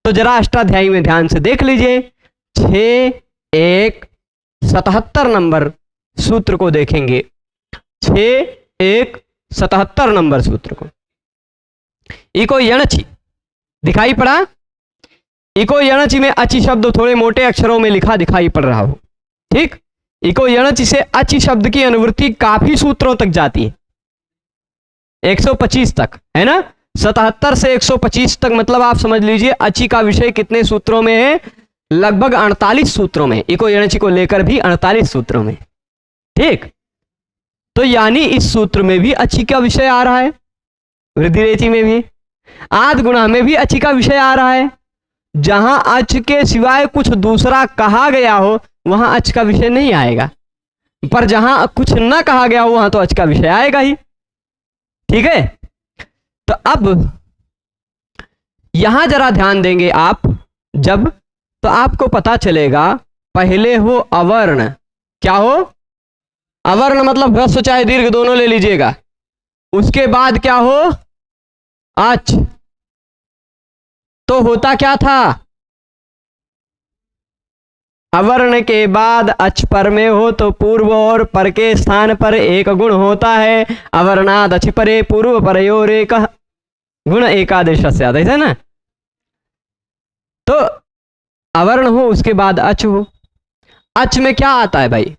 तो जरा अष्टाध्यायी में ध्यान से देख लीजिए, 6-1-77 नंबर सूत्र को देखेंगे, 6-1-77 नंबर सूत्र को, इको यणचि दिखाई पड़ा, इको यणचि में अचि शब्द थोड़े मोटे अक्षरों में लिखा दिखाई पड़ रहा हो। ठीक, इको यणचि से अचि शब्द की अनुवृत्ति काफी सूत्रों तक जाती है, 125 तक, है ना? 77 से 125 तक, मतलब आप समझ लीजिए अचि का विषय कितने सूत्रों में है, लगभग 48 सूत्रों में, इको यणचि को लेकर भी 48 सूत्रों में। ठीक, तो यानी इस सूत्र में भी अचि का विषय आ रहा है, वृद्धि रेचि में भी, आद गुणा में भी अचि का विषय आ रहा है। जहां अच के सिवाय कुछ दूसरा कहा गया हो वहां अच का विषय नहीं आएगा, पर जहां कुछ ना कहा गया हो वहां तो अच का विषय आएगा ही। ठीक है, तो अब यहां जरा ध्यान देंगे आप जब, तो आपको पता चलेगा, पहले हो अवर्ण, क्या हो, अवर्ण मतलब ह्रस्व चाहे दीर्घ दोनों ले लीजिएगा, उसके बाद क्या हो, अच, तो होता क्या था, अवर्ण के बाद अच पर में हो तो पूर्व और पर के स्थान पर एक गुण होता है। अवर्णाद अच परे पूर्व परयोर एक गुण एकादेश से आता है ना। तो अवर्ण हो उसके बाद अच हो। अच में क्या आता है भाई?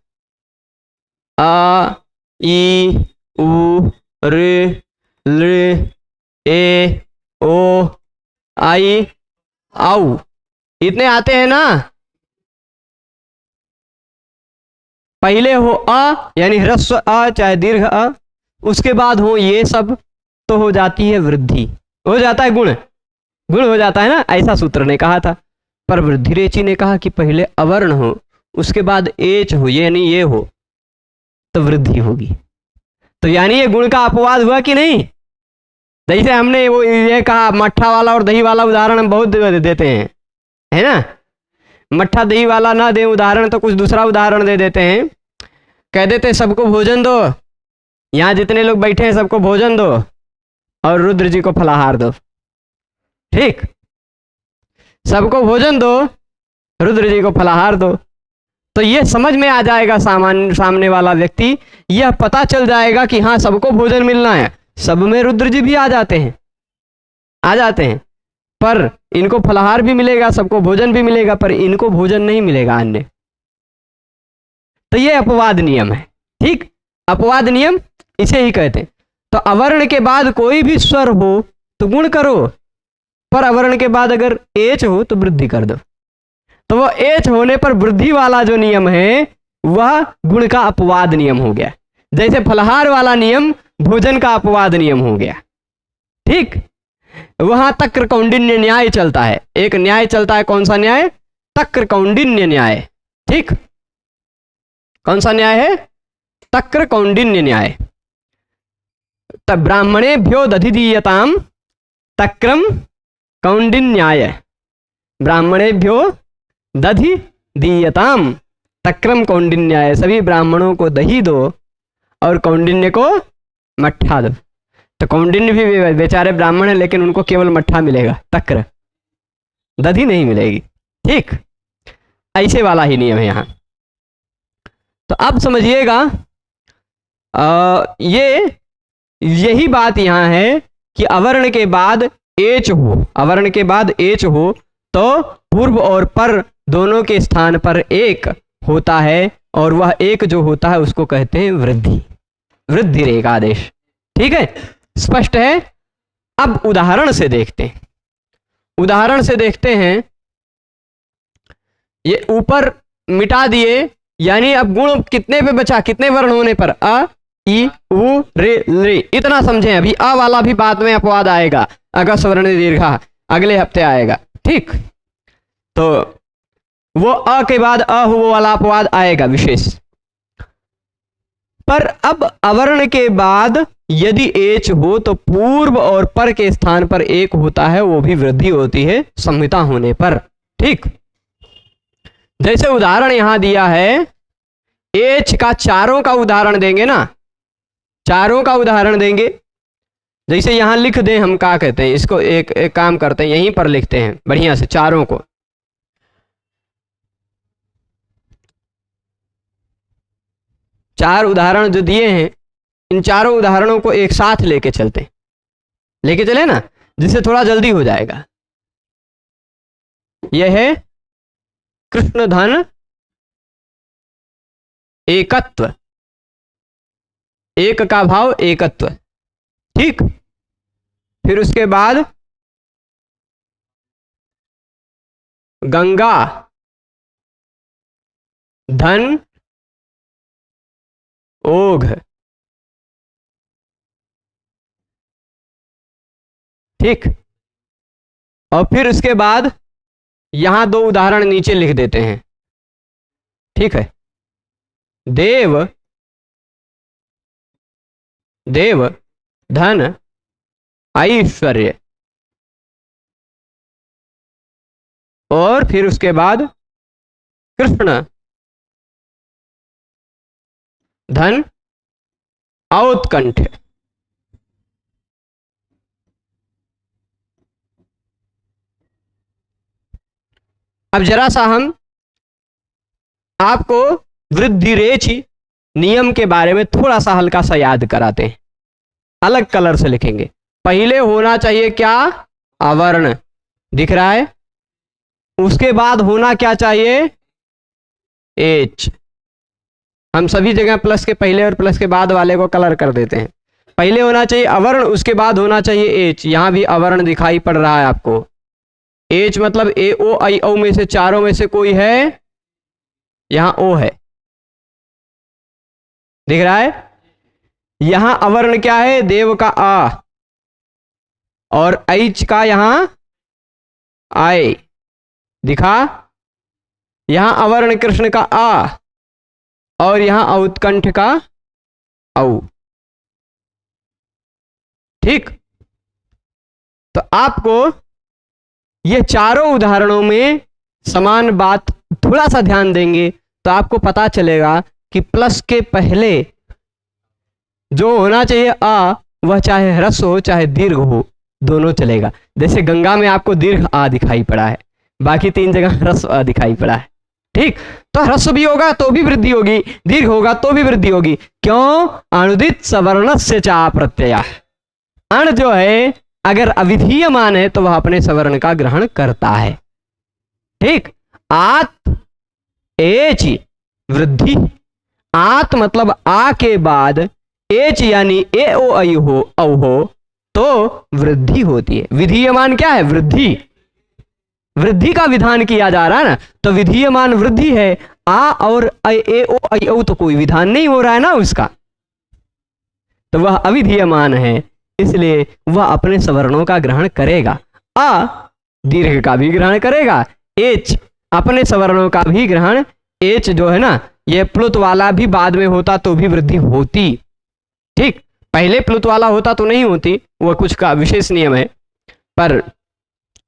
आ ई उ रे ल ए ओ आई आउ, इतने आते हैं ना। पहले हो अ यानी ह्रस्व अ चाहे दीर्घ अ, उसके बाद हो ये सब, तो हो जाती है वृद्धि, हो जाता है गुण, गुण हो जाता है ना, ऐसा सूत्र ने कहा था। पर वृद्धिरेचि ने कहा कि पहले अवर्ण हो उसके बाद एच हो, यानी ये हो, तो वृद्धि होगी। तो यानी ये गुण का अपवाद हुआ कि नहीं? जैसे हमने वो ये कहा मट्ठा वाला और दही वाला उदाहरण हम बहुत देते हैं, है ना। मट्ठा दही वाला ना दे उदाहरण तो कुछ दूसरा उदाहरण दे देते हैं। कह देते सबको भोजन दो, यहाँ जितने लोग बैठे हैं सबको भोजन दो और रुद्र जी को फलाहार दो। ठीक, सबको भोजन दो, रुद्र जी को फलाहार दो। तो ये समझ में आ जाएगा सामने वाला व्यक्ति, यह पता चल जाएगा कि हाँ सबको भोजन मिलना है। सब में रुद्र जी भी आ जाते हैं, आ जाते हैं, पर इनको फलाहार भी मिलेगा, सबको भोजन भी मिलेगा, पर इनको भोजन नहीं मिलेगा अन्य। तो ये अपवाद नियम है। ठीक, अपवाद नियम इसे ही कहते हैं। तो अवर्ण के बाद कोई भी स्वर हो तो गुण करो, पर अवर्ण के बाद अगर एच हो तो वृद्धि कर दो। तो वो एच होने पर वृद्धि वाला जो नियम है वह गुण का अपवाद नियम हो गया। जैसे फलाहार वाला नियम भोजन का अपवाद नियम हो गया। ठीक, वहां तक्र कौंडिन्य न्याय चलता है। एक न्याय चलता है, कौन सा न्याय? तक्र कौंडिन्य न्याय। ठीक, कौन सा न्याय है? तक्र कौंडिन्य न्याय। तब ब्राह्मणेभ्यो दधिदीयताम तक्रम कौंडिन्याय। ब्राह्मणेभ्यो दधि दीयताम तक्रम कौंडिन्याय। सभी ब्राह्मणों को दही दो और कौंडिन्य को मट्ठा दो। तो कौंडिन्य भी बेचारे ब्राह्मण है लेकिन उनको केवल मट्ठा मिलेगा, तक्र, दधि नहीं मिलेगी। ठीक, ऐसे वाला ही नियम है यहाँ। तो अब समझिएगा, यही बात यहाँ है कि अवर्ण के बाद एच हो, अवर्ण के बाद एच हो तो पूर्व और पर दोनों के स्थान पर एक होता है, और वह एक जो होता है उसको कहते हैं वृद्धि, वृद्धि रेख आदेश। ठीक है, स्पष्ट है। अब उदाहरण से देखते हैं, उदाहरण से देखते हैं। ये ऊपर मिटा दिए, यानी अब गुण कितने पे बचा? कितने वर्ण होने पर? अ ई उ रे रे, इतना समझें। अभी अ वाला भी बाद में अपवाद आएगा, अगस वर्ण दीर्घा अगले हफ्ते आएगा। ठीक, तो वो अ के बाद अ वो वाला अपवाद आएगा विशेष। पर अब अवर्ण के बाद यदि एच हो तो पूर्व और पर के स्थान पर एक होता है, वो भी वृद्धि होती है संहिता होने पर। ठीक, जैसे उदाहरण यहां दिया है, एच का चारों का उदाहरण देंगे ना, चारों का उदाहरण देंगे। जैसे यहां लिख दें, हम क्या कहते हैं इसको, एक काम करते हैं, यहीं पर लिखते हैं बढ़िया से चारों को। चार उदाहरण जो दिए हैं, इन चारों उदाहरणों को एक साथ लेके चलते हैं, लेके चले ना, जिससे थोड़ा जल्दी हो जाएगा। यह है कृष्ण धन एकत्व, एक का भाव एकत्व। ठीक, फिर उसके बाद गंगा धन ओघ। ठीक, और फिर उसके बाद यहां दो उदाहरण नीचे लिख देते हैं। ठीक है, देव देव धन ऐश्वर्य, और फिर उसके बाद कृष्ण धन औत्कंठ। अब जरा सा हम आपको वृद्धि रेचि नियम के बारे में थोड़ा सा हल्का सा याद कराते हैं, अलग कलर से लिखेंगे। पहले होना चाहिए क्या, अवर्ण, दिख रहा है। उसके बाद होना क्या चाहिए, एच। हम सभी जगह प्लस के पहले और प्लस के बाद वाले को कलर कर देते हैं। पहले होना चाहिए अवर्ण, उसके बाद होना चाहिए एच। यहां भी अवर्ण दिखाई पड़ रहा है आपको। एच मतलब ए ओ आई औ में से चारों में से कोई है, यहां ओ है, दिख रहा है। यहां अवर्ण क्या है, देव का आ, और ऐच का यहां आए, दिखा। यहां अवर्ण कृष्ण का आ, और यहां औत्कंठ का औ। ठीक, तो आपको ये चारों उदाहरणों में समान बात थोड़ा सा ध्यान देंगे तो आपको पता चलेगा कि प्लस के पहले जो होना चाहिए आ, वह चाहे ह्रस्व हो चाहे दीर्घ हो, दोनों चलेगा। जैसे गंगा में आपको दीर्घ आ दिखाई पड़ा है, बाकी 3 जगह ह्रस्व आ दिखाई पड़ा है। ठीक, तो ह्रस्व भी होगा तो भी वृद्धि होगी, दीर्घ होगा तो भी वृद्धि होगी। क्यों, अनुदित सवर्णस्य चा प्रत्यय। अण जो है अगर अविधीयमान है तो वह अपने सवर्ण का ग्रहण करता है। ठीक, आत एच वृद्धि, आत मतलब आ के बाद एच यानी ए ओ आई हो औ हो तो वृद्धि होती है। विधीयमान क्या है, वृद्धि, वृद्धि का विधान किया जा रहा है ना, तो विधीयमान वृद्धि है। आ और ए ओ आई औ तो कोई विधान नहीं हो रहा है ना उसका, तो वह अविधीयमान है, इसलिए वह अपने सवर्णों का ग्रहण करेगा। आ दीर्घ का भी ग्रहण करेगा, एच अपने सवर्णों का भी ग्रहण। एच जो है ना, यह प्लुत वाला भी बाद में होता तो भी वृद्धि होती। ठीक, पहले प्लुत वाला होता तो नहीं होती, वह कुछ का विशेष नियम है, पर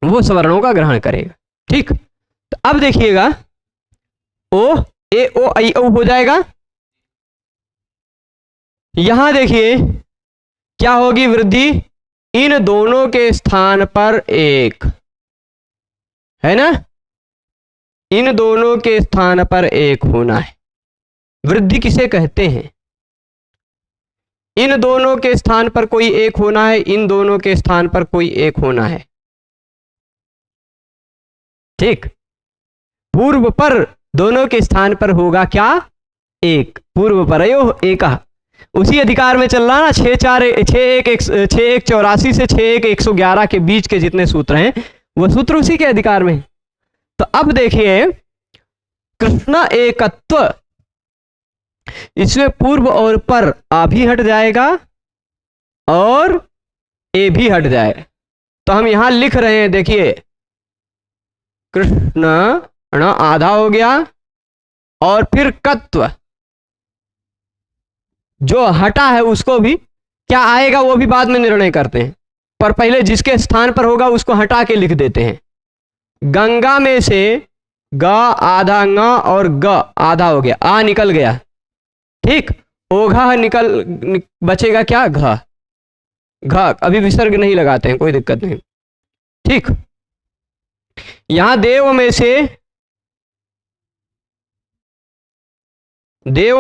वो सवर्णों का ग्रहण करेगा। ठीक, तो अब देखिएगा ओ ए ओ आई औ हो जाएगा। यहां देखिए क्या होगी वृद्धि, इन दोनों के स्थान पर एक है ना, इन दोनों के स्थान पर एक होना है। वृद्धि किसे कहते हैं, इन दोनों के स्थान पर कोई एक होना है, इन दोनों के स्थान पर कोई एक होना है। ठीक, पूर्व पर दोनों के स्थान पर होगा क्या, एक। पूर्व परयो एक, उसी अधिकार में चल रहा ना। 6-1-84 से 6-1-111 के बीच के जितने सूत्र हैं वो सूत्र उसी के अधिकार में। तो अब देखिए कृष्ण एकत्व, इसमें पूर्व और पर आ भी हट जाएगा और ए भी हट जाएगा। तो हम यहां लिख रहे हैं, देखिए कृष्ण आधा हो गया और फिर कत्व, जो हटा है उसको भी क्या आएगा वो भी बाद में निर्णय करते हैं, पर पहले जिसके स्थान पर होगा उसको हटा के लिख देते हैं। गंगा में से ग आधा ङ और ग आधा हो गया, आ निकल गया। ठीक, ओघा बचेगा क्या, घ। घ अभी विसर्ग नहीं लगाते हैं, कोई दिक्कत नहीं। ठीक, यहां देव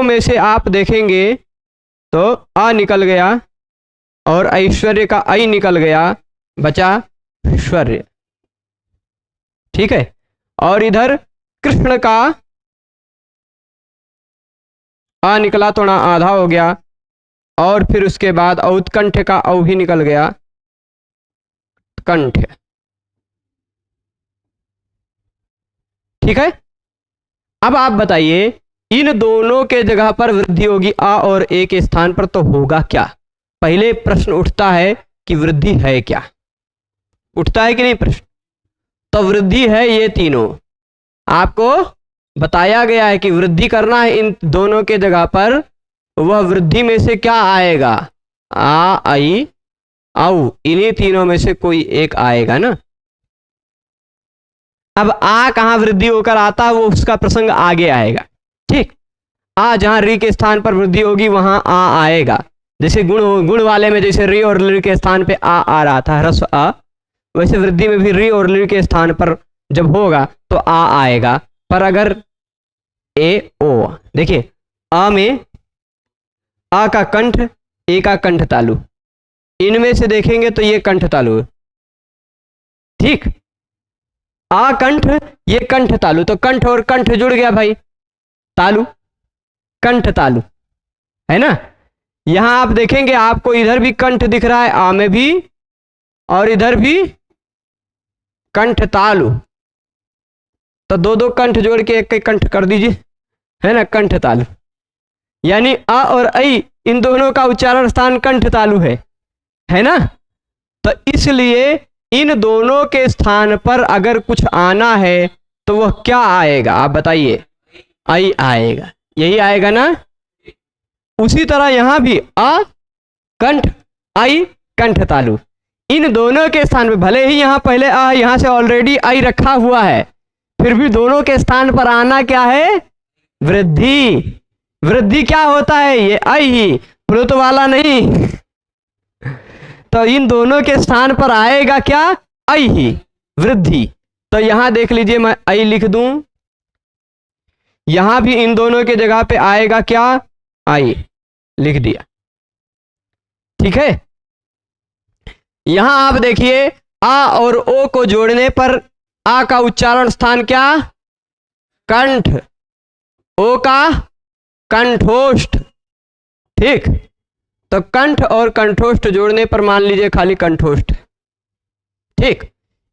में से आप देखेंगे तो आ निकल गया और ऐश्वर्य का ऐ निकल गया, बचा ऐश्वर्य। ठीक है, और इधर कृष्ण का आ निकला तो ना आधा हो गया, और फिर उसके बाद औत्कंठ का औ भी निकल गया, कंठ। ठीक है, अब आप बताइए इन दोनों के जगह पर वृद्धि होगी आ और ए के स्थान पर, तो होगा क्या। पहले प्रश्न उठता है कि वृद्धि है क्या, उठता है कि नहीं प्रश्न। तो वृद्धि है ये तीनों, आपको बताया गया है कि वृद्धि करना है इन दोनों के जगह पर। वह वृद्धि में से क्या आएगा, आ आई औ, इन्हीं तीनों में से कोई एक आएगा ना। अब आ कहां वृद्धि होकर आता है वो उसका प्रसंग आगे आएगा। ठीक, आ जहां री के स्थान पर वृद्धि होगी वहां आ आएगा। जैसे गुण वाले में जैसे री और ली के स्थान पे आ रहा था, ह्रस्व आ, वैसे वृद्धि में भी री और ली के स्थान पर जब होगा तो आ आएगा। पर अगर ए ओ। देखिए आ में आ का कंठ, ए का कंठ तालु, इनमें से देखेंगे तो ये कंठ तालु है, ठीक। आ कंठ, ये कंठ तालु, तो कंठ और कंठ जुड़ गया भाई, तालु, कंठ तालु, है ना। यहां आप देखेंगे आपको इधर भी कंठ दिख रहा है, आ में भी, और इधर भी कंठ तालु, तो दो दो कंठ जोड़ के एक एक कंठ कर दीजिए, है ना, कंठ तालु। यानी अ और ऐ इन दोनों का उच्चारण स्थान कंठ तालु है ना। तो इसलिए इन दोनों के स्थान पर अगर कुछ आना है तो वह क्या आएगा, आप बताइए, ऐ आएगा, यही आएगा ना। उसी तरह यहां भी अ कंठ, ऐ कंठ तालु, इन दोनों के स्थान पे, भले ही यहां पहले आ, यहां से ऑलरेडी ऐ रखा हुआ है, फिर भी दोनों के स्थान पर आना क्या है, वृद्धि। वृद्धि क्या होता है, ये ऐ ही, प्लुत वाला नहीं। तो इन दोनों के स्थान पर आएगा क्या, ऐ ही, वृद्धि। तो यहां देख लीजिए, मैं ऐ लिख दूं, यहां भी इन दोनों के जगह पे आएगा क्या, ऐ, लिख दिया, ठीक है। यहां आप देखिए आ और ओ को जोड़ने पर आ का उच्चारण स्थान क्या, कंठ, ओ का कंठोष्ठ, ठीक। तो कंठ और कंठोष्ठ जोड़ने पर मान लीजिए खाली कंठोष्ठ, ठीक।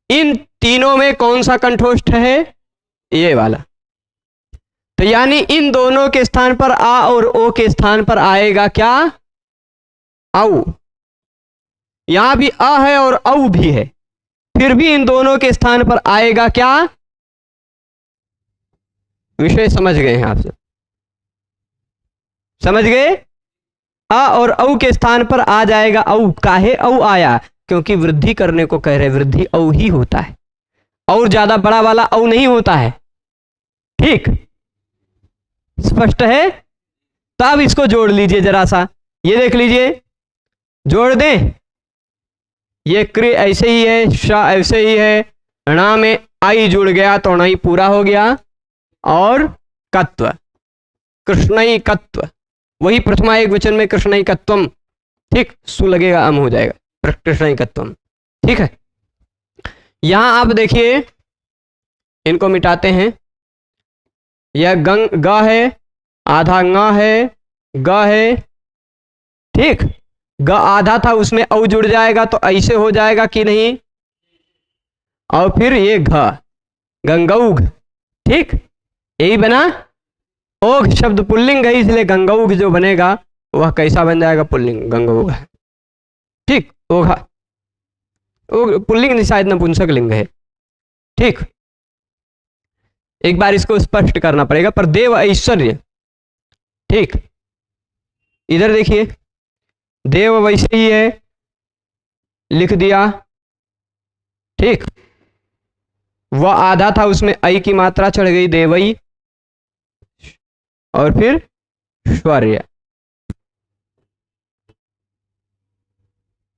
इन तीनों में कौन सा कंठोष्ठ है, ये वाला। तो यानी इन दोनों के स्थान पर आ और ओ के स्थान पर आएगा क्या, औ। यहां भी अ है और औ भी है, फिर भी इन दोनों के स्थान पर आएगा क्या, विषय समझ गए हैं आप सब, समझ गए। अ और औ के स्थान पर आ जाएगा औ। काहे औ आया, क्योंकि वृद्धि करने को कह रहे, वृद्धि औ ही होता है, और ज्यादा बड़ा वाला औ नहीं होता है, ठीक, स्पष्ट है। तब इसको जोड़ लीजिए जरा सा, ये देख लीजिए, जोड़ दें, ये क्रि ऐसे ही है, श ऐसे ही है, ण में आई जुड़ गया तो णई पूरा हो गया, और कत्व, कृष्णई कत्व, वही प्रथमा एक वचन में कृष्णई कत्वम, ठीक, सु लगेगा अम हो जाएगा, कृष्णई कत्वम, ठीक है। यहां आप देखिए, इनको मिटाते हैं, यह गंग ग है, आधा ङ है, ग है, ठीक। ग आधा था, उसमें औ जुड़ जाएगा तो ऐसे हो जाएगा कि नहीं, और फिर ये घ, गंगौघ, ठीक, यही बना। ओघ शब्द पुल्लिंग है, इसलिए गंगौघ जो बनेगा वह कैसा बन जाएगा, पुल्लिंग, गंगौघ, ठीक। ओघा पुल्लिंग नहीं, शायद नपुंसक लिंग है, ठीक। एक बार इसको स्पष्ट करना पड़ेगा, पर देव ऐश्वर्य, ठीक। इधर देखिए, देव वैसे ही है, लिख दिया, ठीक। वह आधा था, उसमें ऐ की मात्रा चढ़ गई, देवई, और फिर श्वर्य,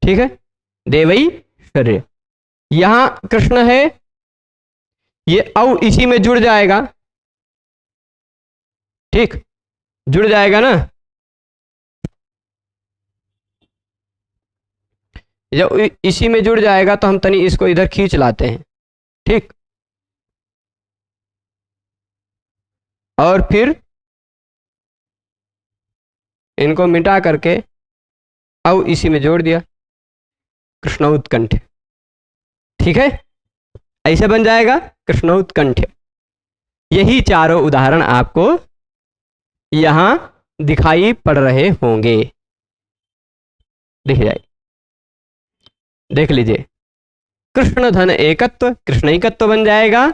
ठीक है, देवई श्वर्य। यहां कृष्ण है, ये औ इसी में जुड़ जाएगा, ठीक, जुड़ जाएगा ना। जब इसी में जुड़ जाएगा तो हम तनी इसको इधर खींच लाते हैं, ठीक, और फिर इनको मिटा करके औ इसी में जोड़ दिया, कृष्णोत्कंठ, ठीक है, ऐसे बन जाएगा कृष्णोत्कंठ। यही चारों उदाहरण आपको यहां दिखाई पड़ रहे होंगे, दिख जाए, देख लीजिए। कृष्ण धन एकत्व, कृष्णैकत्व बन जाएगा,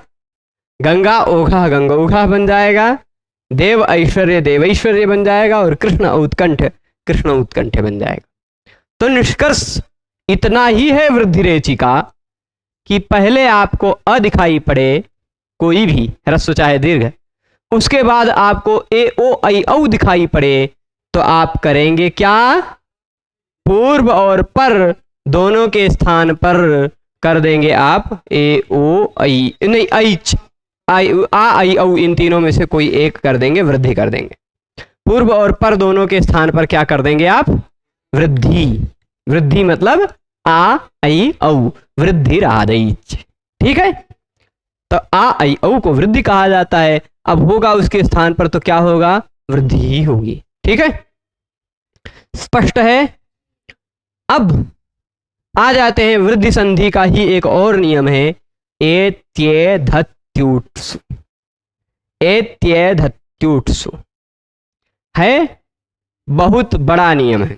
गंगा ओघा, गंगौघा बन जाएगा, देव ऐश्वर्य, देवैश्वर्य बन जाएगा, और कृष्ण उत्कंठ, कृष्ण उत्कंठ बन जाएगा। तो निष्कर्ष इतना ही है वृद्धि रेची का, कि पहले आपको अ दिखाई पड़े, कोई भी ह्रस्व चाहे दीर्घ, उसके बाद आपको ए ओ ऐ औ दिखाई पड़े, तो आप करेंगे क्या, पूर्व और पर दोनों के स्थान पर कर देंगे आप ए ओ ऐ, नहीं ऐच, आई औ इन तीनों में से कोई एक कर देंगे, वृद्धि कर देंगे। पूर्व और पर दोनों के स्थान पर क्या कर देंगे आप? वृद्धि। वृद्धि मतलब आ आई औ, वृद्धि रादैच। ठीक है, तो आ आई औ को वृद्धि कहा जाता है। अब होगा उसके स्थान पर तो क्या होगा? वृद्धि ही होगी। ठीक है, स्पष्ट है। अब आ जाते हैं वृद्धि संधि का ही एक और नियम है, एत्येधत्युत्सु। एत्येधत्युत्सु है, बहुत बड़ा नियम है।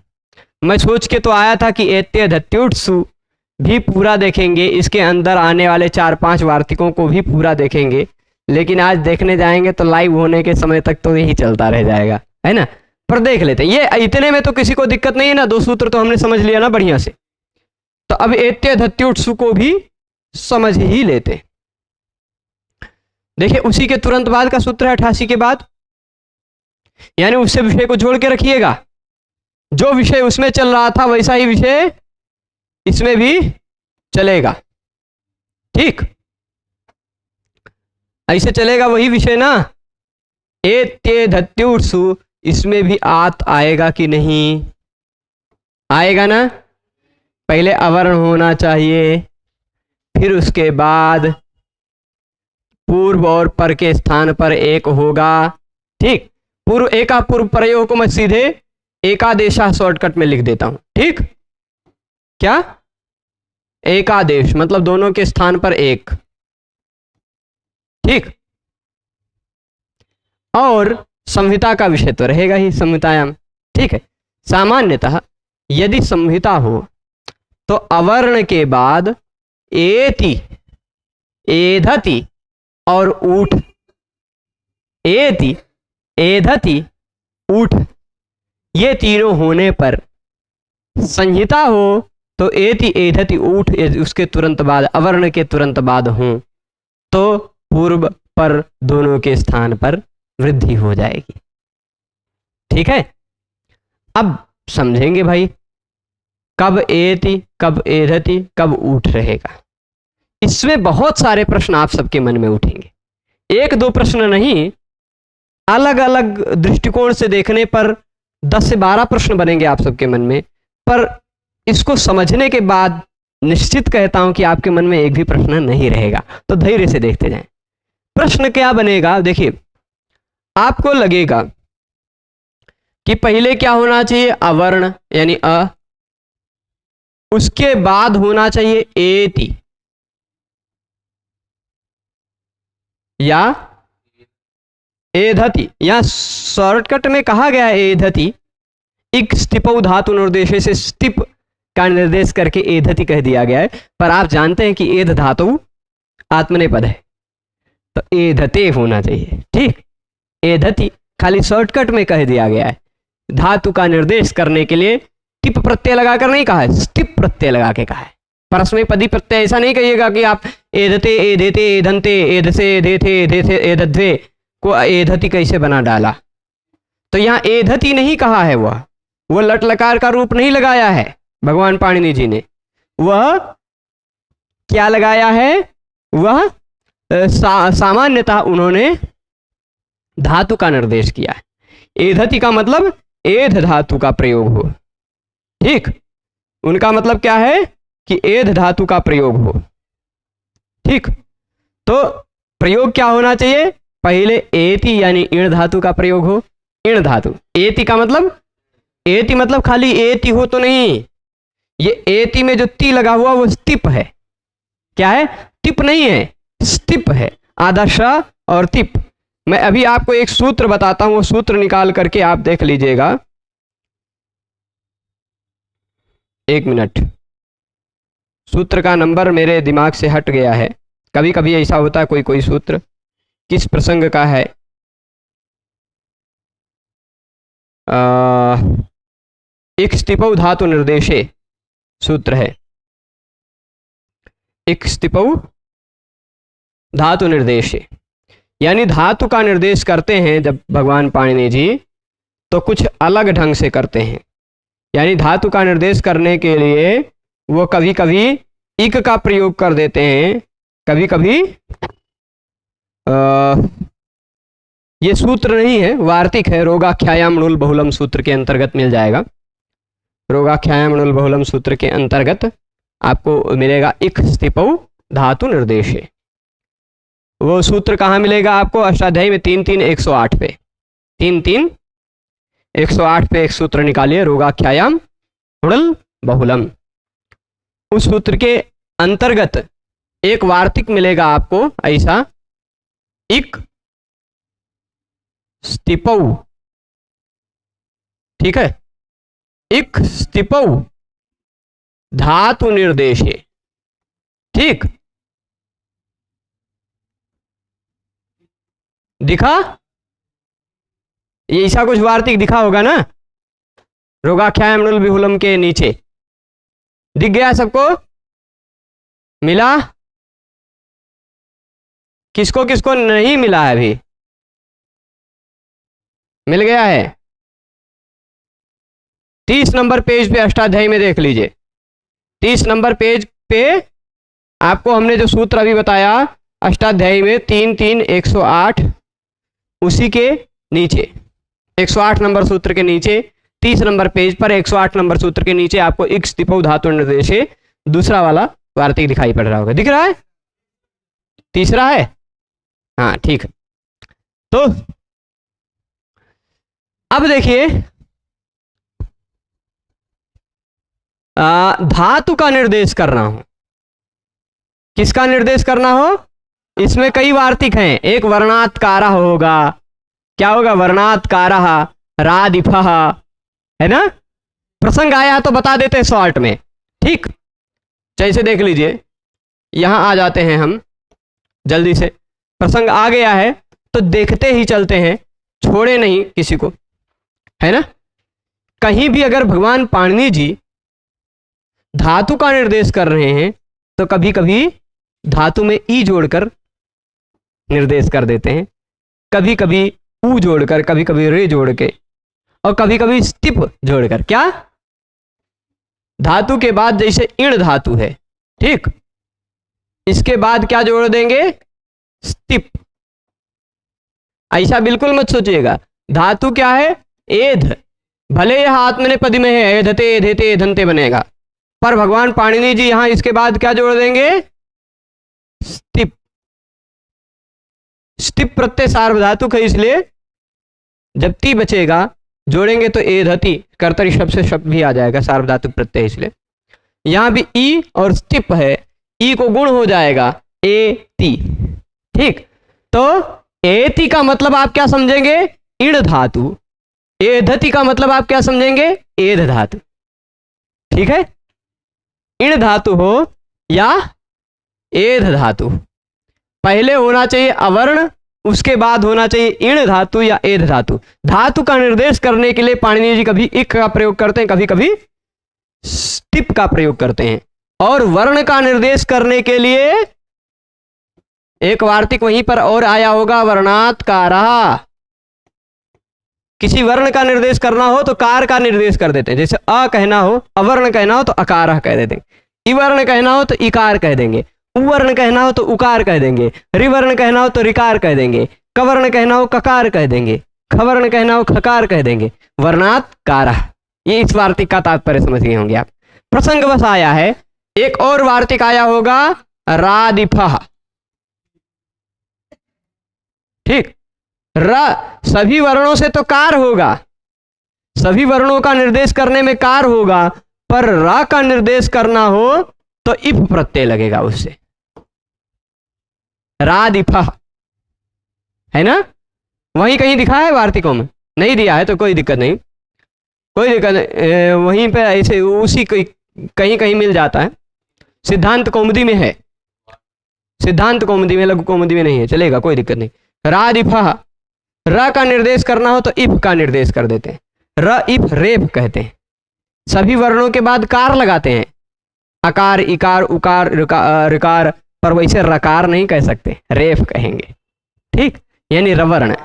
मैं सोच के तो आया था कि एत्येधत्युत्सु भी पूरा देखेंगे, इसके अंदर आने वाले 4-5 वार्तिकों को भी पूरा देखेंगे, लेकिन आज देखने जाएंगे तो लाइव होने के समय तक तो यही चलता रह जाएगा, है ना। पर देख लेते हैं, ये इतने में तो किसी को दिक्कत नहीं है ना, 2 सूत्र तो हमने समझ लिया ना बढ़िया से। तो अब एत्येधत्युत्सु को भी समझ ही लेते। देखिए, उसी के तुरंत बाद का सूत्र है 88 के बाद, यानी उससे विषय को जोड़ के रखिएगा। जो विषय उसमें चल रहा था वैसा ही विषय इसमें भी चलेगा। ठीक, ऐसे चलेगा वही विषय ना। एत्येधत्युत्सु, इसमें भी आत आएगा कि नहीं? आएगा ना। पहले अवर्ण होना चाहिए, फिर उसके बाद पूर्व और पर के स्थान पर एक होगा। ठीक, पूर्व एका पूर्व प्रयोग को मैं सीधे एकादेशा शॉर्टकट में लिख देता हूं। ठीक, क्या? एकादेश मतलब दोनों के स्थान पर एक। ठीक, और संहिता का विषय तो रहेगा ही संहितायाम। ठीक है, सामान्यतः यदि संहिता हो तो अवर्ण के बाद एति, एधति और ऊठ, एति, एधति, ऊठ, ये तीनों होने पर संहिता हो तो एति, एधति, ऊठ उसके तुरंत बाद, अवर्ण के तुरंत बाद हो तो पूर्व पर दोनों के स्थान पर वृद्धि हो जाएगी। ठीक है, अब समझेंगे भाई कब एति, कब एधति, कब ऊठ रहेगा। इसमें बहुत सारे प्रश्न आप सबके मन में उठेंगे, 1-2 प्रश्न नहीं, अलग अलग दृष्टिकोण से देखने पर 10 से 12 प्रश्न बनेंगे आप सबके मन में। पर इसको समझने के बाद निश्चित कहता हूं कि आपके मन में एक भी प्रश्न नहीं रहेगा, तो धैर्य से देखते जाएं। प्रश्न क्या बनेगा? देखिए, आपको लगेगा कि पहले क्या होना चाहिए? अवर्ण यानी अ, उसके बाद होना चाहिए एति या एधति, या शॉर्टकट में कहा गया है एधति, इक स्टिपौ धातु निर्देश से स्टिप का निर्देश करके एधति कह दिया गया है। पर आप जानते हैं कि एध धातु आत्मनेपद है, तो एधते होना चाहिए। ठीक, एधति खाली शॉर्टकट में कह दिया गया है, धातु का निर्देश करने के लिए टिप प्रत्यय लगाकर नहीं कहा है, स्टिप प्रत्यय लगा के कहा है। परस्मैपदी प्रत्यय ऐसा नहीं कहिएगा कि आप एधते, एधेते, एधन्ते, एधसे, एधेथे, एधेथे, एधध्वे को एधति कैसे बना डाला। तो यहाँ एधति नहीं कहा है, वह लट लकार का रूप नहीं लगाया है भगवान पाणिनि जी ने। वह क्या लगाया है? वह सामान्यतः उन्होंने धातु का निर्देश किया है। एधति का मतलब एध धातु का प्रयोग हो। ठीक, उनका मतलब क्या है कि एध धातु का प्रयोग हो। ठीक, तो प्रयोग क्या होना चाहिए? पहले एति यानी इण धातु का प्रयोग हो। इण धातु, एति का मतलब, एति मतलब खाली एति हो तो नहीं, ये एति में जो ती लगा हुआ वो स्टिप है। क्या है? टिप नहीं है, स्टिप है, आधा श और टिप। मैं अभी आपको एक सूत्र बताता हूं, वो सूत्र निकाल करके आप देख लीजिएगा। 1 मिनट, सूत्र का नंबर मेरे दिमाग से हट गया है। कभी कभी ऐसा होता है, कोई कोई सूत्र किस प्रसंग का है। एक स्टिपौ धातु निर्देशे सूत्र है, एक स्टिपौ धातु निर्देशे, यानी धातु का निर्देश करते हैं जब भगवान पाणिनि जी, तो कुछ अलग ढंग से करते हैं। यानी धातु का निर्देश करने के लिए वो कभी कभी इक का प्रयोग कर देते हैं, कभी कभी ये सूत्र नहीं है, वार्तिक है। रोगाख्यायाम णुल बहुलम सूत्र के अंतर्गत मिल जाएगा। रोगाख्यायाम णुल बहुलम सूत्र के अंतर्गत आपको मिलेगा इक स्थिपौ धातु निर्देश है। वो सूत्र कहाँ मिलेगा आपको? अष्टाध्यायी में 3-3-108 पे, 3-3-108 पे एक सूत्र निकालिए, रोगाख्यायाम णुल बहुलम। उस सूत्र के अंतर्गत एक वार्तिक मिलेगा आपको ऐसा, इक स्थिपौ, ठीक है, इक स्थिपौ धातु निर्देश है, ठीक। दिखा? ये ऐसा कुछ वार्तिक दिखा होगा ना, रोगाख्यायाम णुल बहुलम के नीचे दिख गया सबको? मिला? किसको किसको नहीं मिला है अभी? मिल गया है? 30 नंबर पेज पे अष्टाध्यायी में देख लीजिए। 30 नंबर पेज पे आपको हमने जो सूत्र अभी बताया अष्टाध्यायी में 3-3-108, उसी के नीचे 108 नंबर सूत्र के नीचे 30 नंबर पेज पर 108 नंबर सूत्र के नीचे आपको इक स्थिपौ धातु निर्देश दूसरा वाला वार्तिक दिखाई पड़ रहा होगा। दिख रहा है? तीसरा है, हाँ ठीक है। तो अब देखिए, धातु का निर्देश करना हो, किसका निर्देश करना हो? इसमें कई वार्तिक हैं। एक वर्णात्कारः होगा, क्या होगा? वर्णात्कारः, रादिफः, है ना? प्रसंग आया तो बता देते हैं शॉर्ट में, ठीक। जैसे देख लीजिए, यहां आ जाते हैं हम जल्दी से। प्रसंग आ गया है तो देखते ही चलते हैं, छोड़े नहीं किसी को, है ना। कहीं भी अगर भगवान पाणिनि जी धातु का निर्देश कर रहे हैं तो कभी कभी धातु में ई जोड़कर निर्देश कर देते हैं, कभी कभी ऊ जोड़कर, कभी कभी रे जोड़ के, और कभी कभी स्टिप जोड़कर। क्या? धातु के बाद जैसे इण धातु है, ठीक, इसके बाद क्या जोड़ देंगे? स्टिप। ऐसा बिल्कुल मत सोचिएगा। धातु क्या है? एध। भले यह आत्मनेपदी में है, एधते एधेते एधंते बनेगा, पर भगवान पाणिनि जी यहां इसके बाद क्या जोड़ देंगे? स्टिप। स्टिप प्रत्यय सार्वधातुक है, इसलिए जब ती बचेगा जोड़ेंगे तो एधति, कर्तरी शब्द से शब्द भी आ जाएगा, सार्वधातुक प्रत्यय, इसलिए यहां भी ई और स्टिप है, ई को गुण हो जाएगा ए ती, ठीक। तो एति का मतलब आप क्या समझेंगे? इण धातु। एधति का मतलब आप क्या समझेंगे? एध धातु, ठीक है। इण धातु हो या एध धातु, पहले होना चाहिए अवर्ण, उसके बाद होना चाहिए इण धातु या एध धातु। धातु का निर्देश करने के लिए पाणिनि जी कभी इक का प्रयोग करते हैं, कभी कभी स्टिप का प्रयोग करते हैं। और वर्ण का निर्देश करने के लिए एक वार्तिक वहीं पर और आया होगा, वर्णात्कारः। किसी वर्ण का निर्देश करना हो तो कार का निर्देश कर देते हैं, जैसे अ कहना हो, अवर्ण कहना हो तो अकारः कह देते हैं, इवर्ण कहना हो तो इकार कह देंगे, उवर्ण कहना हो तो उकार कह देंगे, रिवर्ण कहना हो तो रिकार कह देंगे, कवर्ण कहना हो ककार कह देंगे, खवर्ण कहना हो खकार कह देंगे। वर्णात्कारः, ये इस वार्तिक का तात्पर्य समझ गए होंगे आप। प्रसंग बस आया है। एक और वार्तिक आया होगा, रादिफः, ठीक। सभी वर्णों से तो कार होगा, सभी वर्णों का निर्देश करने में कार होगा, पर रा का निर्देश करना हो तो इफ प्रत्यय लगेगा उससे, रादिफः, है ना। वहीं कहीं दिखा है वार्तिकों में? नहीं दिया है तो कोई दिक्कत नहीं, कोई दिक्कत नहीं, वहीं पे ऐसे उसी कहीं कहीं मिल जाता है। सिद्धांत कौमुदी में है, सिद्धांत कौमुदी में, लघु कौमुदी में नहीं है, चलेगा, कोई दिक्कत नहीं। रादिफः, र का निर्देश करना हो तो इफ का निर्देश कर देते हैं, र इफ रेफ कहते हैं। सभी वर्णों के बाद कार लगाते हैं, अकार, इकार, उकार, ऋकार, पर वैसे रकार नहीं कह सकते, रेफ कहेंगे, ठीक, यानी रवर्ण।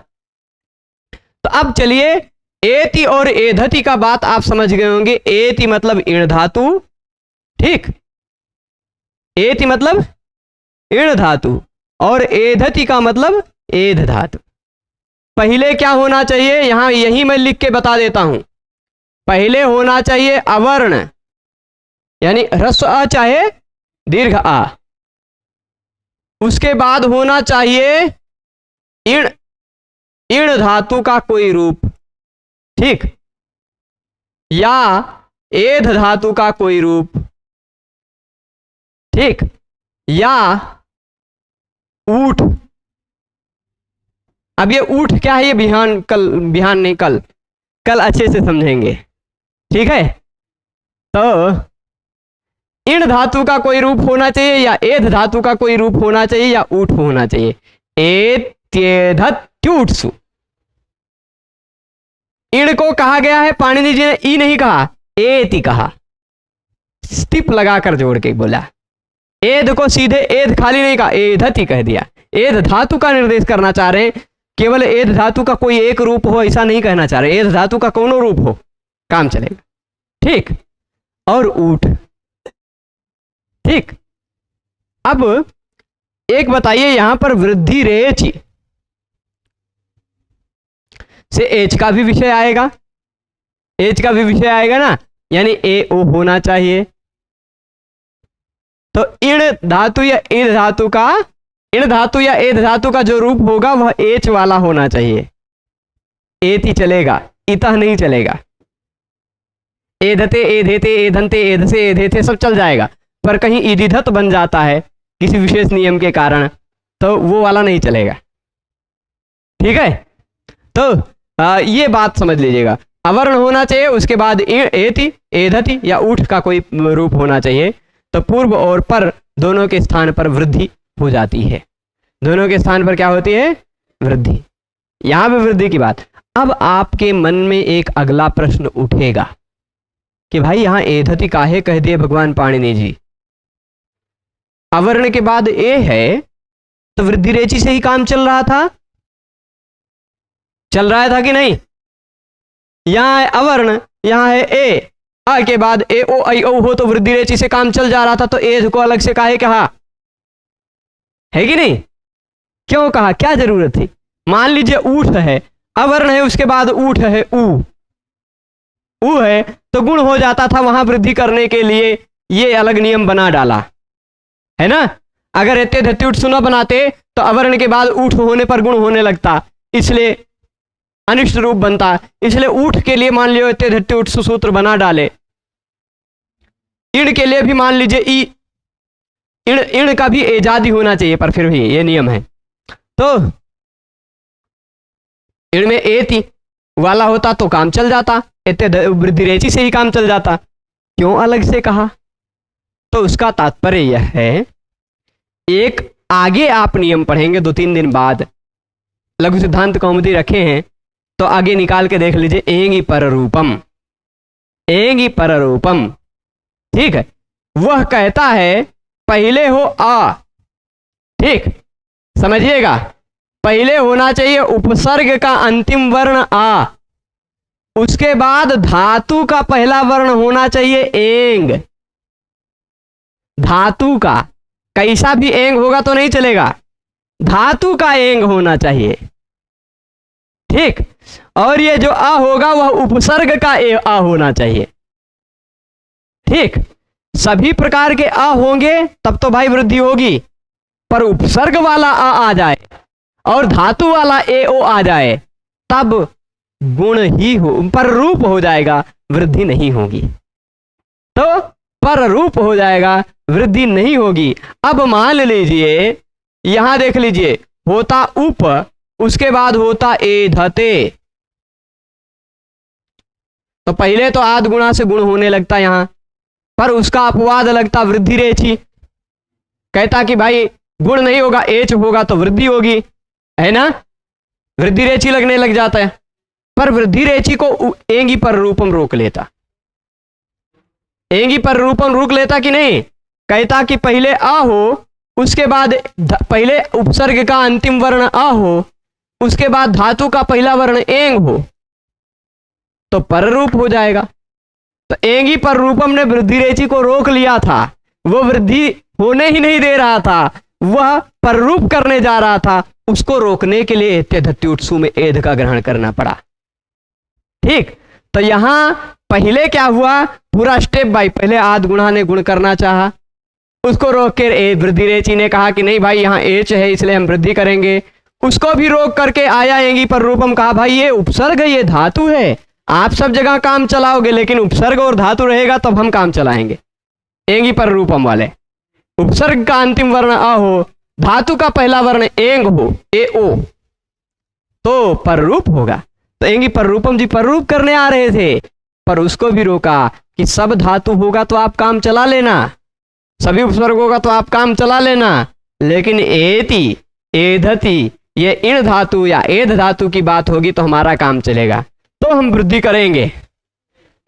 तो अब चलिए, एति और एधति का बात आप समझ गए होंगे। एति मतलब इण धातु, ठीक, एति मतलब इण धातु, और एधति का मतलब एध धातु। पहले क्या होना चाहिए, यहां यही मैं लिख के बता देता हूं। पहले होना चाहिए अवर्ण, यानी ह्रस्व अ चाहे दीर्घ आ। उसके बाद होना चाहिए इण, इण धातु का कोई रूप, ठीक, या एध धातु का कोई रूप, ठीक, या ऊठ। अब ये ऊठ क्या है, ये बिहान नहीं, कल अच्छे से समझेंगे, ठीक है। तो इण धातु का कोई रूप होना चाहिए या एध धातु का कोई रूप होना चाहिए या ऊठ होना चाहिए। एत्येधत्यूट्सु। इण को कहा गया है, पाणिनि जी ने ई नहीं कहा, एति कहा, स्टिप लगाकर जोड़ के बोला। एध को सीधे एध खाली नहीं कहा, एधति कह दिया। एध धातु का निर्देश करना चाह रहे हैं, केवल एध धातु का कोई एक रूप हो ऐसा नहीं कहना चाह रहे, एध धातु का कोनो रूप हो काम चलेगा, ठीक। और ऊठ, ठीक। अब एक बताइए, यहां पर वृद्धि रेच से एच का भी विषय आएगा, एच का भी विषय आएगा ना, यानी ए ओ होना चाहिए। तो इण धातु या एध धातु का, इण धातु या एध धातु का जो रूप होगा वह एच वाला होना चाहिए। एति चलेगा, इतः नहीं चलेगा। एधते, एधेते, एधंते, एधसे, एधेथे सब चल जाएगा, पर कहीं ईदिधत बन जाता है किसी विशेष नियम के कारण, तो वो वाला नहीं चलेगा, ठीक है। तो ये बात समझ लीजिएगा, अवर्ण होना चाहिए, उसके बाद एति, एधति या ऊठ का कोई रूप होना चाहिए। तो पूर्व और पर दोनों के स्थान पर वृद्धि हो जाती है, दोनों के स्थान पर क्या होती है, वृद्धि। यहां पे वृद्धि की बात। अब आपके मन में एक अगला प्रश्न उठेगा कि भाई यहां एधति काहे कह दिए भगवान पाणिनि जी, अवर्ण के बाद ए है, तो वृद्धि रेचि से ही काम चल रहा था, चल रहा था कि नहीं। यहां है अवर्ण, यहां है ए, आ के बाद ए ओ आई ओ हो, तो वृद्धि रेचि से काम चल जा रहा था, तो एध को अलग से काहे कहा, है कि नहीं, क्यों कहा, क्या जरूरत थी। मान लीजिए ऊठ है, अवर्ण है, उसके बाद ऊठ है, ऊ है, तो गुण हो जाता था, वहां वृद्धि करने के लिए ये अलग नियम बना डाला है ना। अगर एते धत्ती उठ सुना बनाते तो अवर्ण के बाद ऊठ होने पर गुण होने लगता, इसलिए अनिष्ट रूप बनता, इसलिए ऊठ के लिए मान लियो एते धत्ती उठ सूत्र बना डाले। इण के लिए भी मान लीजिए ई, इण का भी एजादी होना चाहिए, पर फिर भी ये नियम है। तो इण में एति वाला होता तो काम चल जाता, एते वृद्धि रेचि से ही काम चल जाता, क्यों अलग से कहा। तो उसका तात्पर्य यह है, एक आगे आप नियम पढ़ेंगे 2-3 दिन बाद, लघु सिद्धांत कौमुदी रखे हैं, तो आगे निकाल के देख लीजिए, एंगी पर रूपम, एंगी पर रूपम, ठीक है। वह कहता है पहले हो आ, ठीक, समझिएगा, पहले होना चाहिए उपसर्ग का अंतिम वर्ण आ, उसके बाद धातु का पहला वर्ण होना चाहिए एंग। धातु का कैसा भी एंग होगा तो नहीं चलेगा, धातु का एंग होना चाहिए, ठीक। और ये जो आ होगा वह उपसर्ग का आ होना चाहिए, ठीक। सभी प्रकार के आ होंगे तब तो भाई वृद्धि होगी, पर उपसर्ग वाला आ जाए और धातु वाला ए ओ आ जाए तब गुण ही हो, पर रूप हो जाएगा, वृद्धि नहीं होगी। तो पर रूप हो जाएगा, वृद्धि नहीं होगी। अब मान लीजिए यहां देख लीजिए, होता उप, उसके बाद होता एधते, तो पहले तो आद गुणा से गुण होने लगता यहां, पर उसका अपवाद लगता वृद्धि रेचि, कहता कि भाई गुण नहीं होगा, एच होगा तो वृद्धि होगी, है ना, वृद्धि रेचि लगने लग जाता है। पर वृद्धि रेचि को एंगी पर रूपम रोक लेता, एंगी पर रूपम रोक लेता कि नहीं, कहता कि पहले आ हो, उसके बाद पहले उपसर्ग का अंतिम वर्ण आ हो, उसके बाद धातु का पहला वर्ण एंग हो, तो पर रूप हो जाएगा। तो एंगी पर रूपम ने वृद्धि रेचि को रोक लिया था, वो वृद्धि होने ही नहीं दे रहा था, वह पर रूप करने जा रहा था, उसको रोकने के लिए एत्य धत्य उत्सु में एध का ग्रहण करना पड़ा। ठीक, तो यहां पहले क्या हुआ, पूरा स्टेप बाय, पहले आद गुणा ने गुण करना चाहा, उसको रोक के वृद्धि रेची ने कहा कि नहीं भाई यहाँ एच है इसलिए हम वृद्धि करेंगे, उसको भी रोक करके आया एंगी पर रूपम, कहा भाई ये उपसर्ग ये धातु है, आप सब जगह काम चलाओगे लेकिन उपसर्ग और धातु रहेगा तब हम काम चलाएंगे। एंगी पर रूपम वाले, उपसर्ग का अंतिम वर्ण अ हो, धातु का पहला वर्ण एंग हो, ए ओ, तो पर रूप होगा। तो एंगी पर रूपम जी पर रूप करने आ रहे थे, पर उसको भी रोका कि सब धातु होगा तो आप काम चला लेना, सभी उपसर्ग होगा तो आप काम चला लेना, लेकिन एति एधति ये इण धातु या एध धातु की बात होगी तो हमारा काम चलेगा, तो हम वृद्धि करेंगे।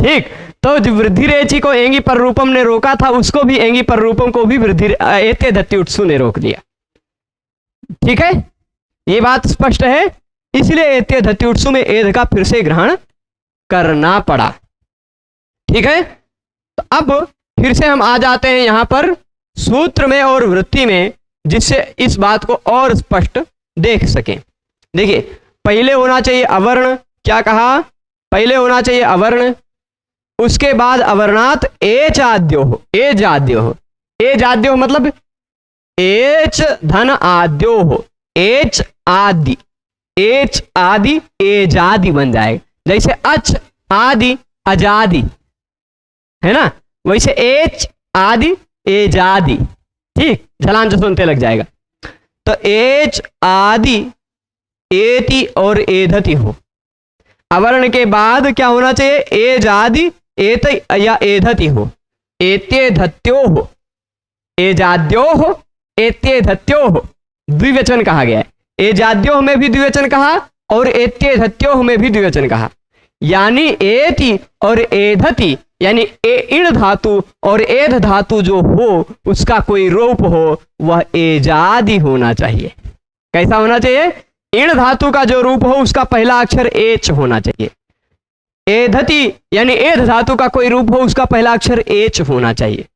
ठीक, तो जो वृद्धि रेची को एंगी पर रूपम ने रोका था, उसको भी एंगी पर रूपम को भी वृद्धि एत्य धत्य उत्सु ने रोक दिया। ठीक है, ये बात स्पष्ट है, इसलिए एत्य धत्य उत्सु में एध का फिर से ग्रहण करना पड़ा। ठीक है, तो अब फिर से हम आ जाते हैं यहां पर सूत्र में और वृत्ति में, जिससे इस बात को और स्पष्ट देख सकें। देखिए, पहले होना चाहिए अवर्ण, क्या कहा, पहले होना चाहिए अवर्ण, उसके बाद अवर्णात एच आद्यो हो, एज आद्यो हो, एज आद्यो हो मतलब एच धन आद्यो हो, एच आदि, एच आदि एज आदि बन जाएगा, जैसे अच आदि अजादि है ना, वैसे एच आदि एजादि। ठीक, झलान से सुनते लग जाएगा। तो एच आदि एति और एधति हो, अवर्ण के बाद क्या होना चाहिए, एज आदि एत या एधति हो, एत्ये धत्यो हो, एजाद्यो हो, एत्ये धत्यो हो, द्विवचन कहा गया है, एजाद्यो में भी द्विवचन कहा और एत्ये धत्यो में भी द्विवचन कहा, यानी एति और एधति यानी इण धातु और एध धातु जो हो उसका कोई रूप हो वह एजादि होना चाहिए। कैसा होना चाहिए, इण धातु का जो रूप हो उसका पहला अक्षर एच होना चाहिए, एधति यानी एध धातु का कोई रूप हो उसका पहला अक्षर एच होना चाहिए।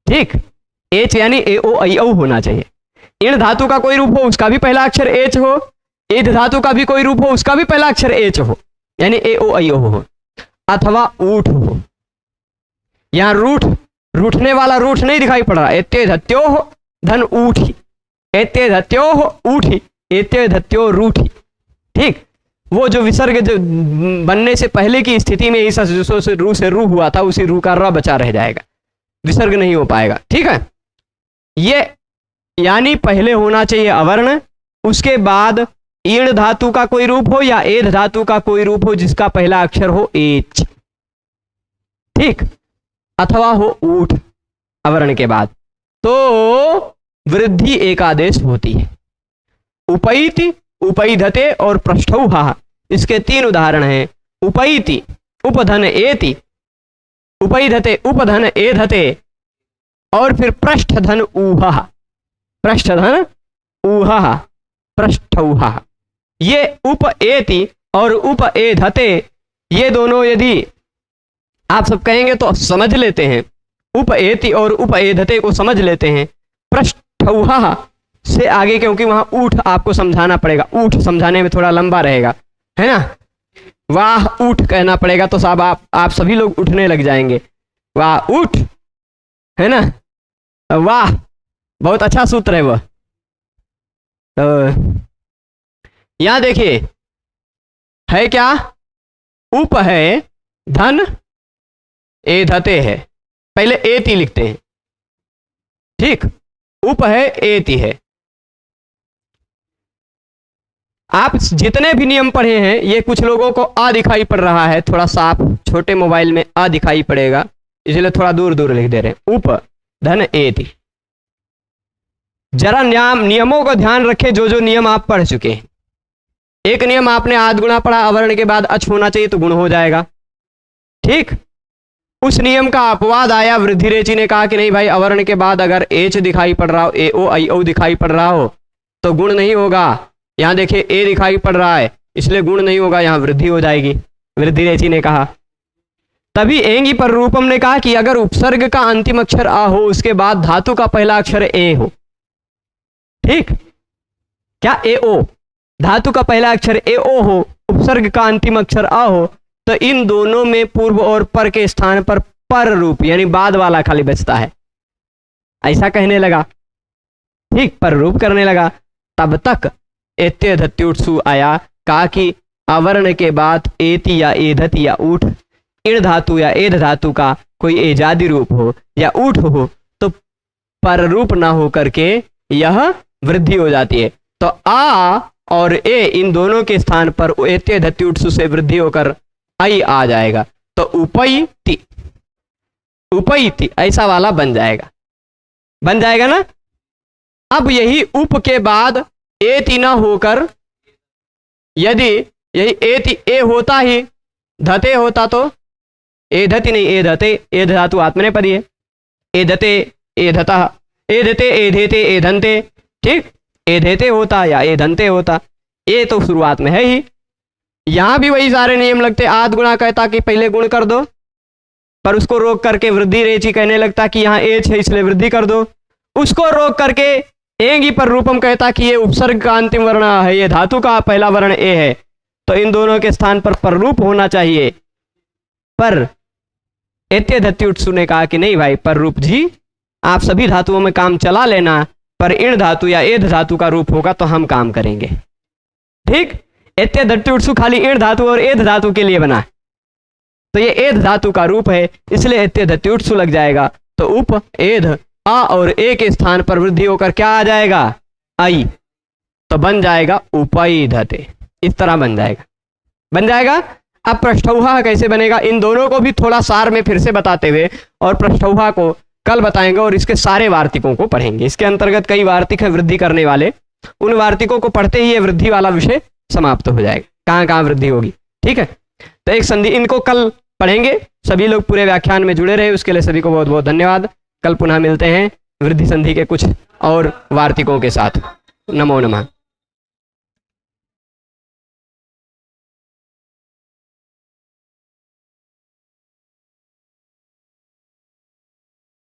ठीक, एच यानी ए ओ आई औ होना चाहिए। इण धातु का कोई रूप हो उसका भी पहला अक्षर एच हो, एध धातु का भी कोई रूप हो उसका भी पहला अक्षर एच हो, यानी ए ओ आई ओ हो, अथवा ऊठ हो। यहां रूठ, रूठने वाला रूठ नहीं दिखाई पड़ रहा, एत्य धत्यो हो धन ऊठी, एत्य धत्यो हो ऊठी, एत्य धत्यो रूठी। ठीक, वो जो विसर्ग जो बनने से पहले की स्थिति में इस से रू से रू हुआ था, उसी रू का र बचा रह जाएगा, विसर्ग नहीं हो पाएगा। ठीक है, ये यानी पहले होना चाहिए अवर्ण, उसके बाद ईण धातु का कोई रूप हो या एध धातु का कोई रूप हो जिसका पहला अक्षर हो एच। ठीक, अथवा हो ऊठ अवर्ण के बाद, तो वृद्धि एकादेश होती है। उपैति, उपैधते और पृष्ठौहा, इसके तीन उदाहरण हैं। उपैति उपधन एति, उपैधते उपधन एधते, और फिर पृष्ठधन ऊहा, पृष्ठधन ऊहा पृष्ठौहा। ये उप एति और उप एधते, ये दोनों यदि आप सब कहेंगे तो समझ लेते हैं, उप एति और उप एधते को समझ लेते हैं। पृष्ठौहा से आगे क्योंकि वहां ऊठ आपको समझाना पड़ेगा, ऊठ समझाने में थोड़ा लंबा रहेगा, है ना, वाह ऊठ कहना पड़ेगा तो साहब आप सभी लोग उठने लग जाएंगे, वाह ऊठ, है ना, वाह बहुत अच्छा सूत्र है वह। तो यहां देखिए है क्या, उप है धन एधते है, पहले एति लिखते हैं। ठीक, उप है एति है। आप जितने भी नियम पढ़े हैं ये कुछ लोगों को आ दिखाई पड़ रहा है, थोड़ा साफ छोटे मोबाइल में आ दिखाई पड़ेगा, इसलिए थोड़ा दूर दूर लिख दे रहे हैं, उप धन एति। जरा नियमों को ध्यान रखें, जो जो नियम आप पढ़ चुके हैं। एक नियम आपने आद गुणा पढ़ा, अवर्ण के बाद अच होना चाहिए तो गुण हो जाएगा। ठीक, उस नियम का अपवाद आया, वृद्धि रेची ने कहा कि नहीं भाई अवर्ण के बाद अगर एच दिखाई पड़ रहा हो, ए ओ आई ओ दिखाई पड़ रहा हो तो गुण नहीं होगा। यहां देखिए ए दिखाई पड़ रहा है इसलिए गुण नहीं होगा, यहां वृद्धि हो जाएगी, वृद्धि रेची ने कहा। तभी एंगी पर रूपम ने कहा कि अगर उपसर्ग का अंतिम अक्षर आ हो, उसके बाद धातु का पहला अक्षर ए हो। ठीक, क्या ए ओ, धातु का पहला अक्षर ए ओ हो, उपसर्ग का अंतिम अक्षर अ हो, तो इन दोनों में पूर्व और पर के स्थान पर रूप यानी बाद वाला खाली बचता है, ऐसा कहने लगा। ठीक, पर रूप करने लगा। तब तक एत्य धत्युत्सु आया, कहा कि अवर्ण के बाद एति या एधत या ऊठ, इण धातु या एध धातु का कोई एजादी रूप हो या ऊठ हो तो पर रूप ना हो करके यह वृद्धि हो जाती है। तो आ और ए इन दोनों के स्थान पर एत्य धत्युत्सु से वृद्धि होकर आई आ जाएगा, तो उपैति, उपैति ऐसा वाला बन जाएगा, बन जाएगा ना। अब यही उप के बाद एति ना होकर यदि यही एति ए होता ही धते होता तो एधति नहीं एधते, एध धातु आत्मनेपदी है, एधते एधतः, एधते एधेते एधन्ते, ठीक, एधेते होता या एधन्ते होता, ये तो शुरुआत में है ही। यहां भी वही सारे नियम लगते। आद गुणा कहता कि पहले गुण कर दो, पर उसको रोक करके वृद्धि रेची कहने लगता कि यहाँ एच है इसलिए वृद्धि कर दो, उसको रोक करके एंगी पर रूपम कहता कि ये उपसर्ग का अंतिम वर्ण है, ये धातु का पहला वर्ण ए है, तो इन दोनों के स्थान पर रूप होना चाहिए। पर एत्य धत्युत्सु ने कहा कि नहीं भाई, पर रूप जी आप सभी धातुओं में काम चला लेना, पर इण धातु या एध धातु का रूप होगा तो हम काम करेंगे। ठीक, एत्य धत्युत्सु खाली इण धातु और एध धातु के लिए बना है, तो ये एध धातु का रूप है इसलिए एत्य धत्युत्सु लग जाएगा। तो उप एध आ और ए के स्थान पर वृद्धि होकर क्या आ जाएगा, आई, तो बन जाएगा उपैधते, इस तरह बन जाएगा, बन जाएगा। अब पृष्ठौहा कैसे बनेगा, इन दोनों को भी थोड़ा सार में फिर से बताते हुए, और पृष्ठौहा को कल बताएंगे और इसके सारे वार्तिकों को पढ़ेंगे। इसके अंतर्गत कई वार्तिक है वृद्धि करने वाले, उन वार्तिकों को पढ़ते ही ये वृद्धि वाला विषय समाप्त हो जाएगा, कहाँ कहाँ वृद्धि होगी। ठीक है, तो एक संधि इनको कल पढ़ेंगे। सभी लोग पूरे व्याख्यान में जुड़े रहे, उसके लिए सभी को बहुत बहुत धन्यवाद। कल पुनः मिलते हैं वृद्धि संधि के कुछ और वार्तिकों के साथ। नमो नमः।